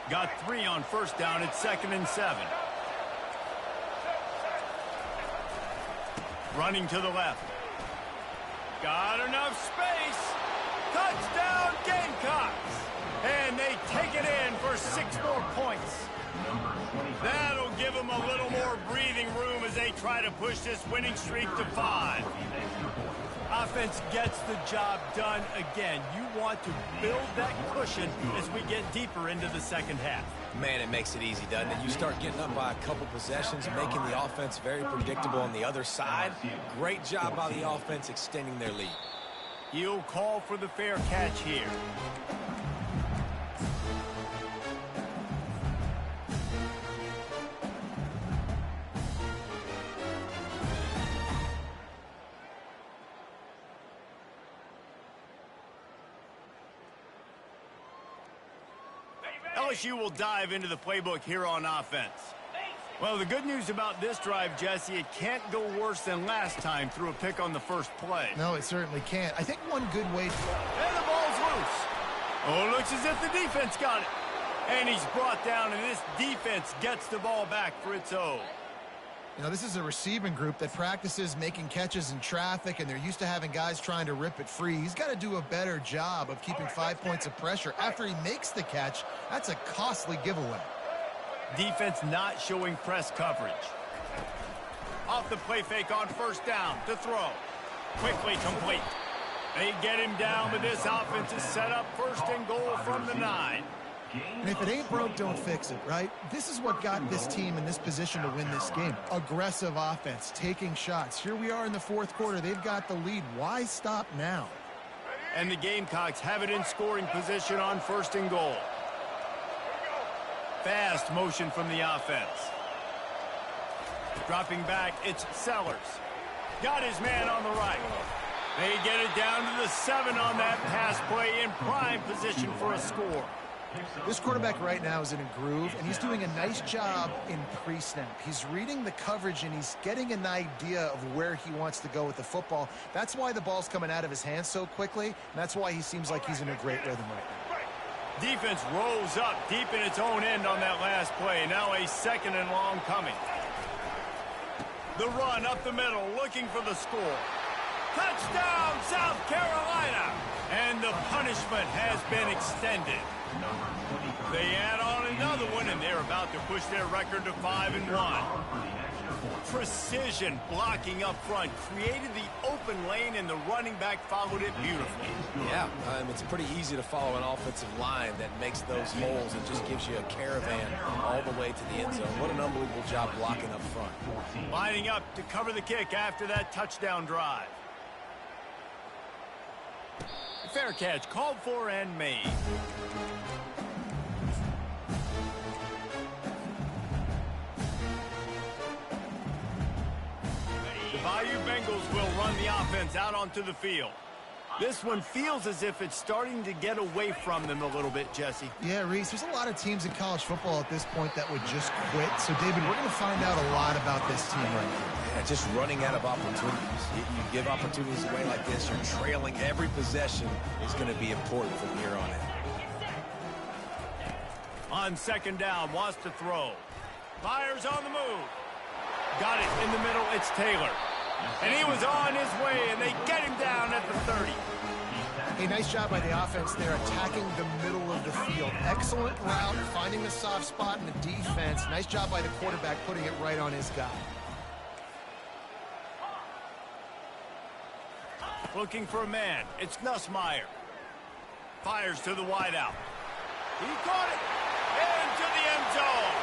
Got 3 on first down. It's 2nd and 7. Running to the left. Got enough space. Touchdown Gamecocks. And they take it in for 6 more points. That'll give them a little more breathing room as they try to push this winning streak to 5. Offense gets the job done again. You want to build that cushion as we get deeper into the second half. Man, it makes it easy, doesn't it? You start getting up by a couple possessions, making the offense very predictable on the other side. Great job by the offense extending their lead. He'll call for the fair catch here. LSU will dive into the playbook here on offense. Well, the good news about this drive, Jesse, it can't go worse than last time through a pick on the first play. No, it certainly can't. I think one good way... And the ball's loose. Oh, looks as if the defense got it. And he's brought down, and this defense gets the ball back for its own. You know, this is a receiving group that practices making catches in traffic, and they're used to having guys trying to rip it free. He's got to do a better job of keeping 5 points of pressure. After he makes the catch, that's a costly giveaway. Defense not showing press coverage. Off the play fake on first down to throw. Quickly complete. They get him down, but this offense is set up 1st and goal from the 9. And if it ain't broke, don't fix it, right? This is what got this team in this position to win this game. Aggressive offense, taking shots. Here we are in the fourth quarter. They've got the lead. Why stop now? And the Gamecocks have it in scoring position on 1st and goal. Fast motion from the offense. Dropping back, it's Sellers. Got his man on the right. They get it down to the 7 on that pass play, in prime position for a score. This quarterback right now is in a groove, and he's doing a nice job in pre-snap. He's reading the coverage, and he's getting an idea of where he wants to go with the football. That's why the ball's coming out of his hands so quickly, and that's why he seems like he's in a great rhythm right now. Defense rolls up deep in its own end on that last play. Now a 2nd and long coming. The run up the middle, looking for the score. Touchdown, South Carolina! And the punishment has been extended. They add on another one, and they're about to push their record to 5-1. Precision blocking up front created the open lane, and the running back followed it beautifully. Yeah, it's pretty easy to follow an offensive line that makes those holes and just gives you a caravan all the way to the end zone. What an unbelievable job blocking up front. Lining up to cover the kick after that touchdown drive. Fair catch called for and made. The Bayou Bengals will run the offense out onto the field. This one feels as if it's starting to get away from them a little bit, Jesse. Yeah, Reese, there's a lot of teams in college football at this point that would just quit. So, David, we're going to find out a lot about this team right now. Yeah, just running out of opportunities. You give opportunities away like this, you're trailing. Every possession is going to be important from here on in. On 2nd down, wants to throw. Fires on the move. Got it in the middle, it's Taylor. And he was on his way, and they get him down at the 30. Hey, nice job by the offense there, attacking the middle of the field. Excellent route, finding the soft spot in the defense. Nice job by the quarterback putting it right on his guy. Looking for a man. It's Nussmeier. Fires to the wideout. He caught it. Into the end zone.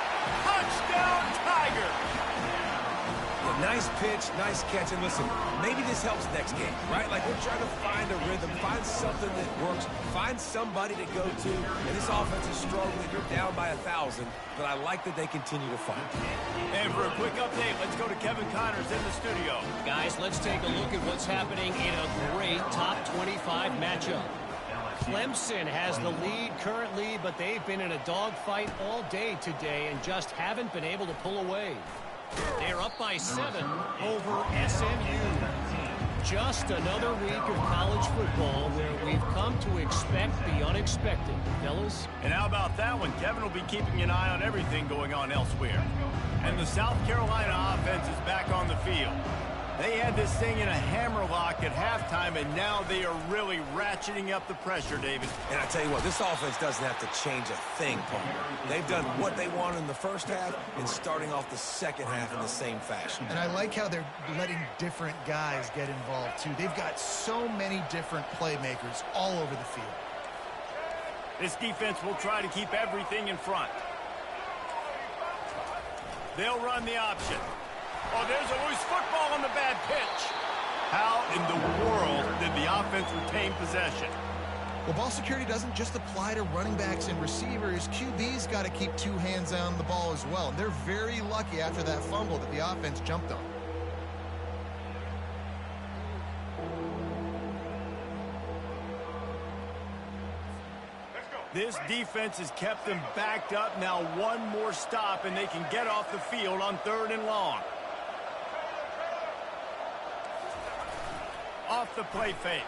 Touchdown, Tiger. Yeah, nice pitch, nice catch. And listen, maybe this helps next game, right? Like we're trying to find a rhythm, find something that works, find somebody to go to. And this offense is struggling. You're down by 1,000, but I like that they continue to fight. And for a quick update, let's go to Kevin Connors in the studio. Guys, let's take a look at what's happening in a great top 25 matchup. Clemson has the lead currently, but they've been in a dogfight all day today and just haven't been able to pull away. They're up by 7 over SMU. Just another week of college football where we've come to expect the unexpected, fellas. And how about that one? Kevin will be keeping an eye on everything going on elsewhere. And the South Carolina offense is back on the field. They had this thing in a hammerlock at halftime, and now they are really ratcheting up the pressure, David. And I tell you what, this offense doesn't have to change a thing, Palmer. They've done what they wanted in the first half and starting off the second half in the same fashion. And I like how they're letting different guys get involved, too. They've got so many different playmakers all over the field. This defense will try to keep everything in front. They'll run the option. Oh, there's a loose football on the bad pitch. How in the world did the offense retain possession? Well, ball security doesn't just apply to running backs and receivers. QB's got to keep 2 hands on the ball as well. And they're very lucky after that fumble that the offense jumped on. This defense has kept them backed up. Now one more stop, and they can get off the field on 3rd and long. Off the play fake.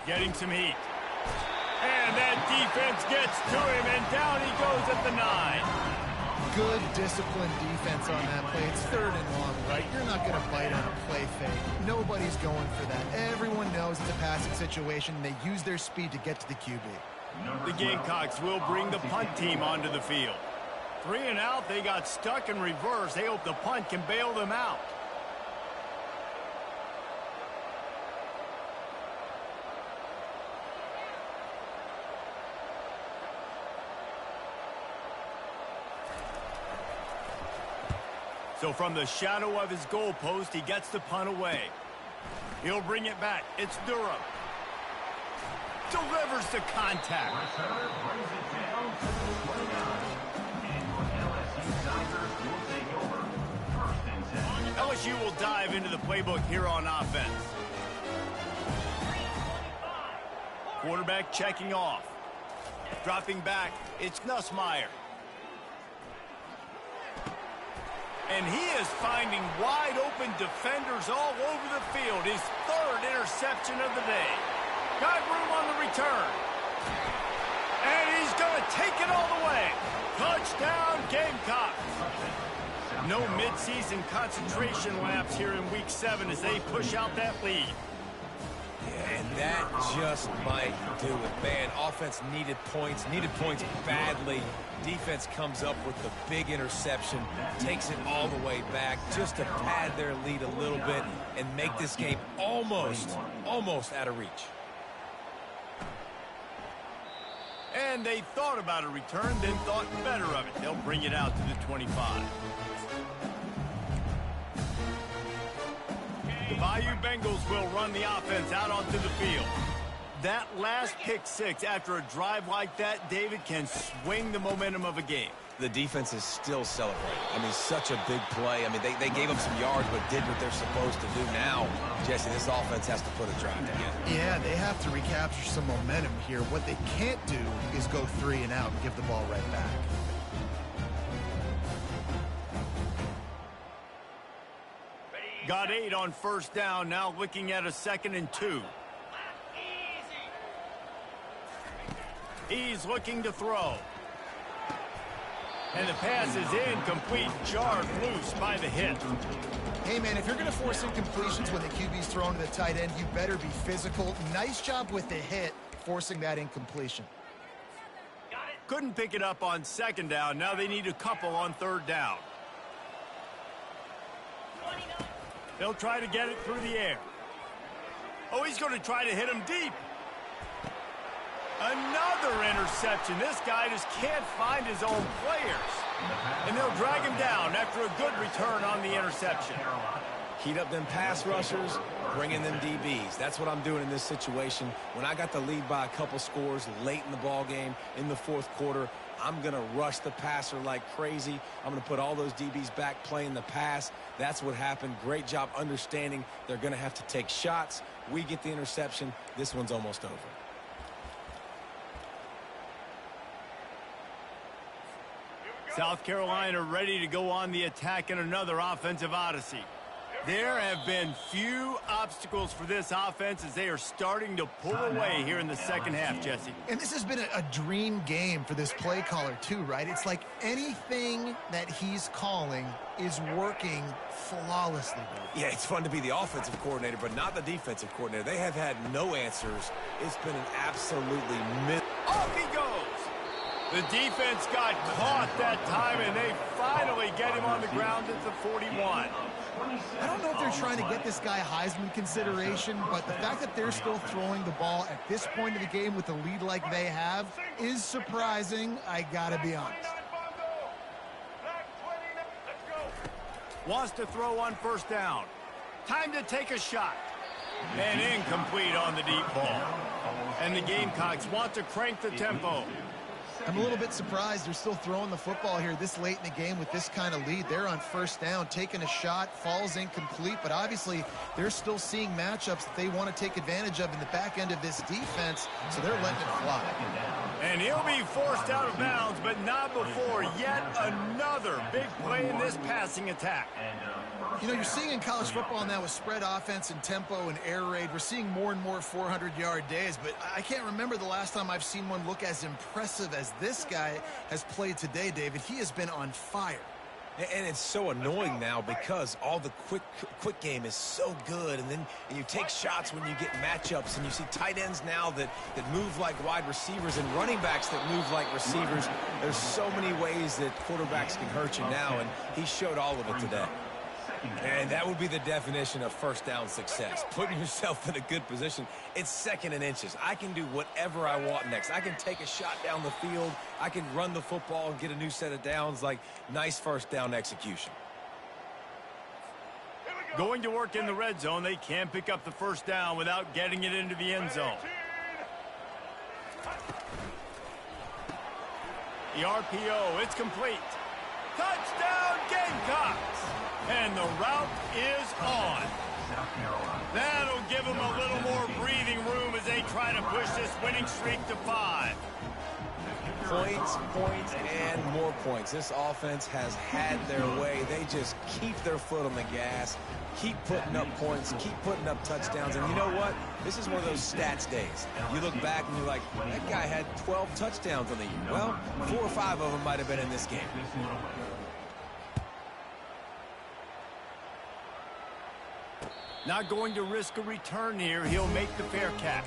Getting some heat. And that defense gets to him, and down he goes at the 9. Good disciplined defense on that play. It's 3rd and long, right? You're not going to bite on a play fake. Nobody's going for that. Everyone knows it's a passing situation, and they use their speed to get to the QB. The Gamecocks will bring the punt team onto the field. 3 and out, they got stuck in reverse. They hope the punt can bail them out. So from the shadow of his goalpost, he gets the punt away. He'll bring it back. It's Durham. Delivers the contact. Returner brings it down to the 29. And your LSU Tigers will take over. 1st and 10. LSU will dive into the playbook here on offense. Quarterback checking off. Dropping back, it's Nussmeier. And he is finding wide open defenders all over the field. His 3rd interception of the day. Got room on the return. And he's going to take it all the way. Touchdown, Gamecocks. No midseason concentration laps here in Week 7 as they push out that lead. Yeah, and that just might do it. Man, offense needed points badly. Defense comes up with the big interception, takes it all the way back just to pad their lead a little bit and make this game almost out of reach. And they thought about a return, then thought better of it. They'll bring it out to the 25. The Bayou Bengals will run the offense out onto the field. That last pick 6 after a drive like that, David, can swing the momentum of a game. The defense is still celebrating. I mean, such a big play. I mean, they gave up some yards but did what they're supposed to do. Now, Jesse, this offense has to put a drive together. Yeah, they have to recapture some momentum here. What they can't do is go 3 and out and give the ball right back. Got 8 on 1st down, now looking at a 2nd and 2. He's looking to throw. And the pass is incomplete, jarred loose by the hit. Hey, man, if you're going to force incompletions when the QB's thrown to the tight end, you better be physical. Nice job with the hit. forcing that incompletion. Couldn't pick it up on second down. Now they need a couple on third down. They'll try to get it through the air. Oh, he's going to try to hit him deep. Another interception. This guy just can't find his own players. And they'll drag him down after a good return on the interception. Heat up them pass rushers, bring in them DBs. That's what I'm doing in this situation. When I got the lead by a couple scores late in the ball game, in the fourth quarter, I'm going to rush the passer like crazy. I'm going to put all those DBs back playing the pass. That's what happened. Great job understanding they're going to have to take shots. We get the interception. This one's almost over. South Carolina ready to go on the attack in another offensive odyssey. There have been few obstacles for this offense as they are starting to pull away here in the second half, Jesse. And this has been a dream game for this play caller too, right? It's like anything that he's calling is working flawlessly. Yeah, it's fun to be the offensive coordinator, but not the defensive coordinator. They have had no answers. It's been an absolutely Off he goes. The defense got caught that time, and they finally get him on the ground at the 41. I don't know if they're trying to get this guy Heisman consideration, but the fact that they're still throwing the ball at this point of the game with a lead like they have is surprising, I gotta be honest. Wants to throw on first down. Time to take a shot. And incomplete on the deep ball. And the Gamecocks want to crank the tempo. I'm a little bit surprised they're still throwing the football here this late in the game with this kind of lead. They're on first down, taking a shot, falls incomplete, but obviously they're still seeing matchups that they want to take advantage of in the back end of this defense, so they're letting it fly. And he'll be forced out of bounds, but not before yet another big play in this passing attack. You know, you're seeing in college football now with spread offense and tempo and air raid, we're seeing more and more 400-yard days, but I can't remember the last time I've seen one look as impressive as this guy has played today, David. He has been on fire. And it's so annoying now because all the quick game is so good, and then you take shots when you get matchups, and you see tight ends now that move like wide receivers and running backs that move like receivers. There's so many ways that quarterbacks can hurt you now, and he showed all of it today. And that would be the definition of first down success, putting yourself in a good position. It's second and inches. I can do whatever I want next. I can take a shot down the field. I can run the football and get a new set of downs. Like, nice first down execution. Going to work in the red zone. They can't pick up the first down without getting it into the end zone. The RPO, it's complete. Touchdown, Gamecocks! And the route is on. That'll give them a little more breathing room as they try to push this winning streak to 5. Points, and more points. This offense has had their way. They just keep their foot on the gas, keep putting up points, keep putting up touchdowns. And you know what? This is one of those stats days. You look back and you're like, that guy had 12 touchdowns on the year. Well, 4 or 5 of them might have been in this game. Not going to risk a return here. He'll make the fair catch.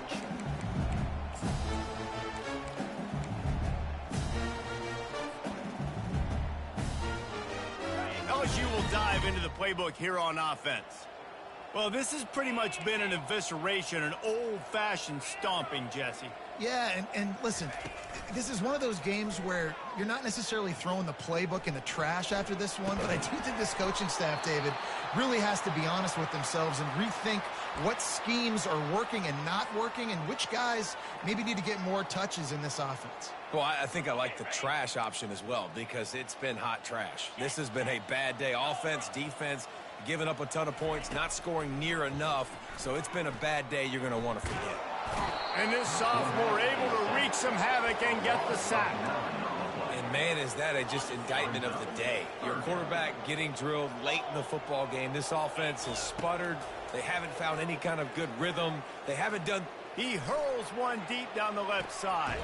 LSU will dive into the playbook here on offense. Well, this has pretty much been an evisceration, an old-fashioned stomping, Jesse. Yeah, and listen, this is one of those games where you're not necessarily throwing the playbook in the trash after this one, but I do think this coaching staff, David, really has to be honest with themselves and rethink what schemes are working and not working and which guys maybe need to get more touches in this offense. Well, I think I like the trash option as well because it's been hot trash. This has been a bad day. Offense, defense, giving up a ton of points, not scoring near enough. So it's been a bad day you're going to want to forget. And this sophomore able to wreak some havoc and get the sack. And man, is that just indictment of the day. Your quarterback getting drilled late in the football game. This offense has sputtered. They haven't found any kind of good rhythm. They haven't done. He hurls one deep down the left side.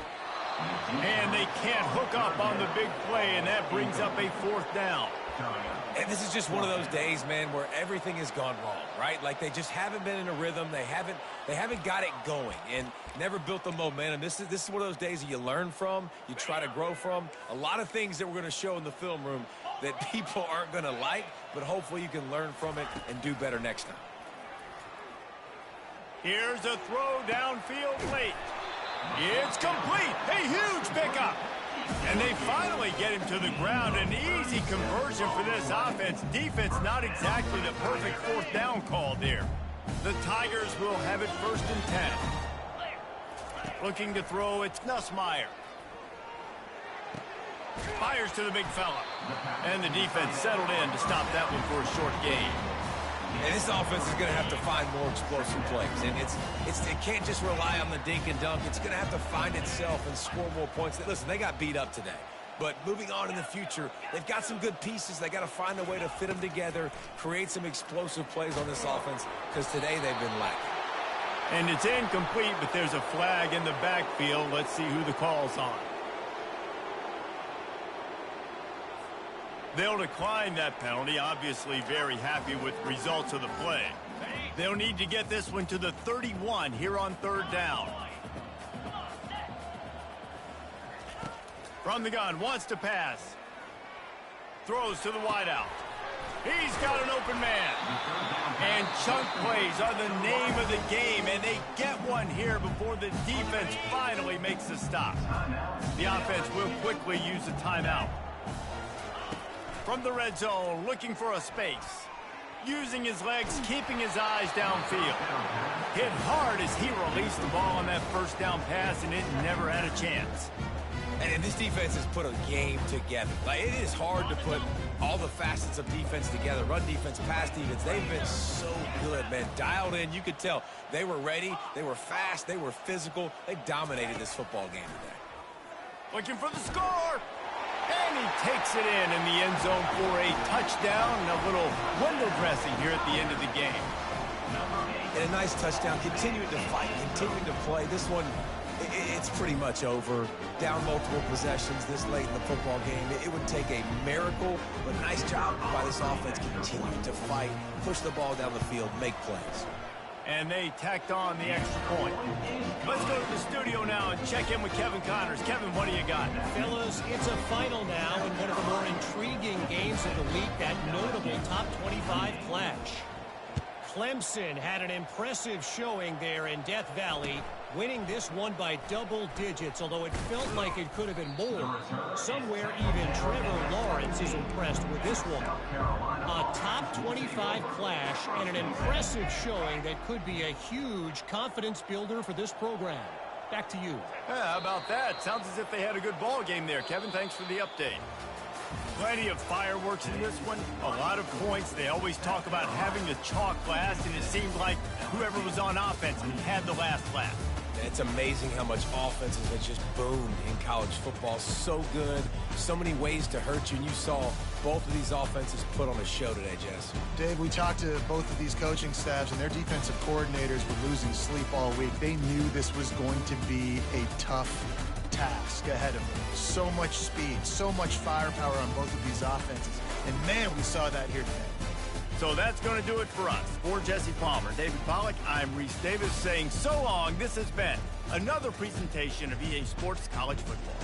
And they can't hook up on the big play, and that brings up a 4th down. And this is just one of those days, man, where everything has gone wrong, right? Like they just haven't been in a rhythm. They haven't got it going and never built the momentum. This is one of those days that you learn from, you try to grow from. A lot of things that we're going to show in the film room that people aren't going to like, but hopefully you can learn from it and do better next time. Here's a throw downfield late. It's complete. A huge pickup. And they finally get him to the ground. An easy conversion for this offense. Defense not exactly the perfect fourth down call there. The Tigers will have it 1st and 10. Looking to throw, it's Nussmeier. Fires to the big fella. And the defense settled in to stop that one for a short gain. And this offense is going to have to find more explosive plays. And it can't just rely on the dink and dunk. It's going to have to find itself and score more points. Listen, they got beat up today. But moving on in the future, they've got some good pieces. They got to find a way to fit them together, create some explosive plays on this offense, because today they've been lacking. And it's incomplete, but there's a flag in the backfield. Let's see who the call's on. They'll decline that penalty, obviously very happy with the results of the play. They'll need to get this one to the 31 here on 3rd down. From the gun, wants to pass. Throws to the wideout. He's got an open man. And chunk plays are the name of the game, and they get one here before the defense finally makes a stop. The offense will quickly use a timeout. From the red zone, looking for a space. Using his legs, keeping his eyes downfield. Hit hard as he released the ball on that 1st down pass, and it never had a chance. And this defense has put a game together. Like, it is hard to put all the facets of defense together. Run defense, pass defense. They've been so good, man. Dialed in. You could tell they were ready. They were fast. They were physical. They dominated this football game today. Looking for the score. And he takes it in the end zone for a touchdown and a little window dressing here at the end of the game. And a nice touchdown. Continuing to fight, continuing to play. This one, it's pretty much over. Down multiple possessions this late in the football game. It would take a miracle, but nice job by this offense continuing to fight, push the ball down the field, make plays. And they tacked on the extra point. Let's go to the studio now and check in with Kevin Connors. Kevin, what do you got? Fellas, it's a final now in one of the more intriguing games of the week, that notable top 25 clash. Clemson had an impressive showing there in Death Valley, winning this one by double digits, although it felt like it could have been more. Somewhere even Trevor Lawrence is impressed with this one. A top 25 clash and an impressive showing that could be a huge confidence builder for this program. Back to you. Yeah, how about that? Sounds as if they had a good ball game there. Kevin, thanks for the update. Plenty of fireworks in this one. A lot of points. They always talk about having the chalk last, and it seemed like whoever was on offense had the last laugh. It's amazing how much offenses have just boomed in college football. So good. So many ways to hurt you. And you saw both of these offenses put on a show today, Jess. Dave, we talked to both of these coaching staffs, and their defensive coordinators were losing sleep all week. They knew this was going to be a tough task ahead of them. So much speed, so much firepower on both of these offenses. And, man, we saw that here today. So that's going to do it for us. For Jesse Palmer, David Pollack, I'm Reese Davis saying so long. This has been another presentation of EA Sports College Football.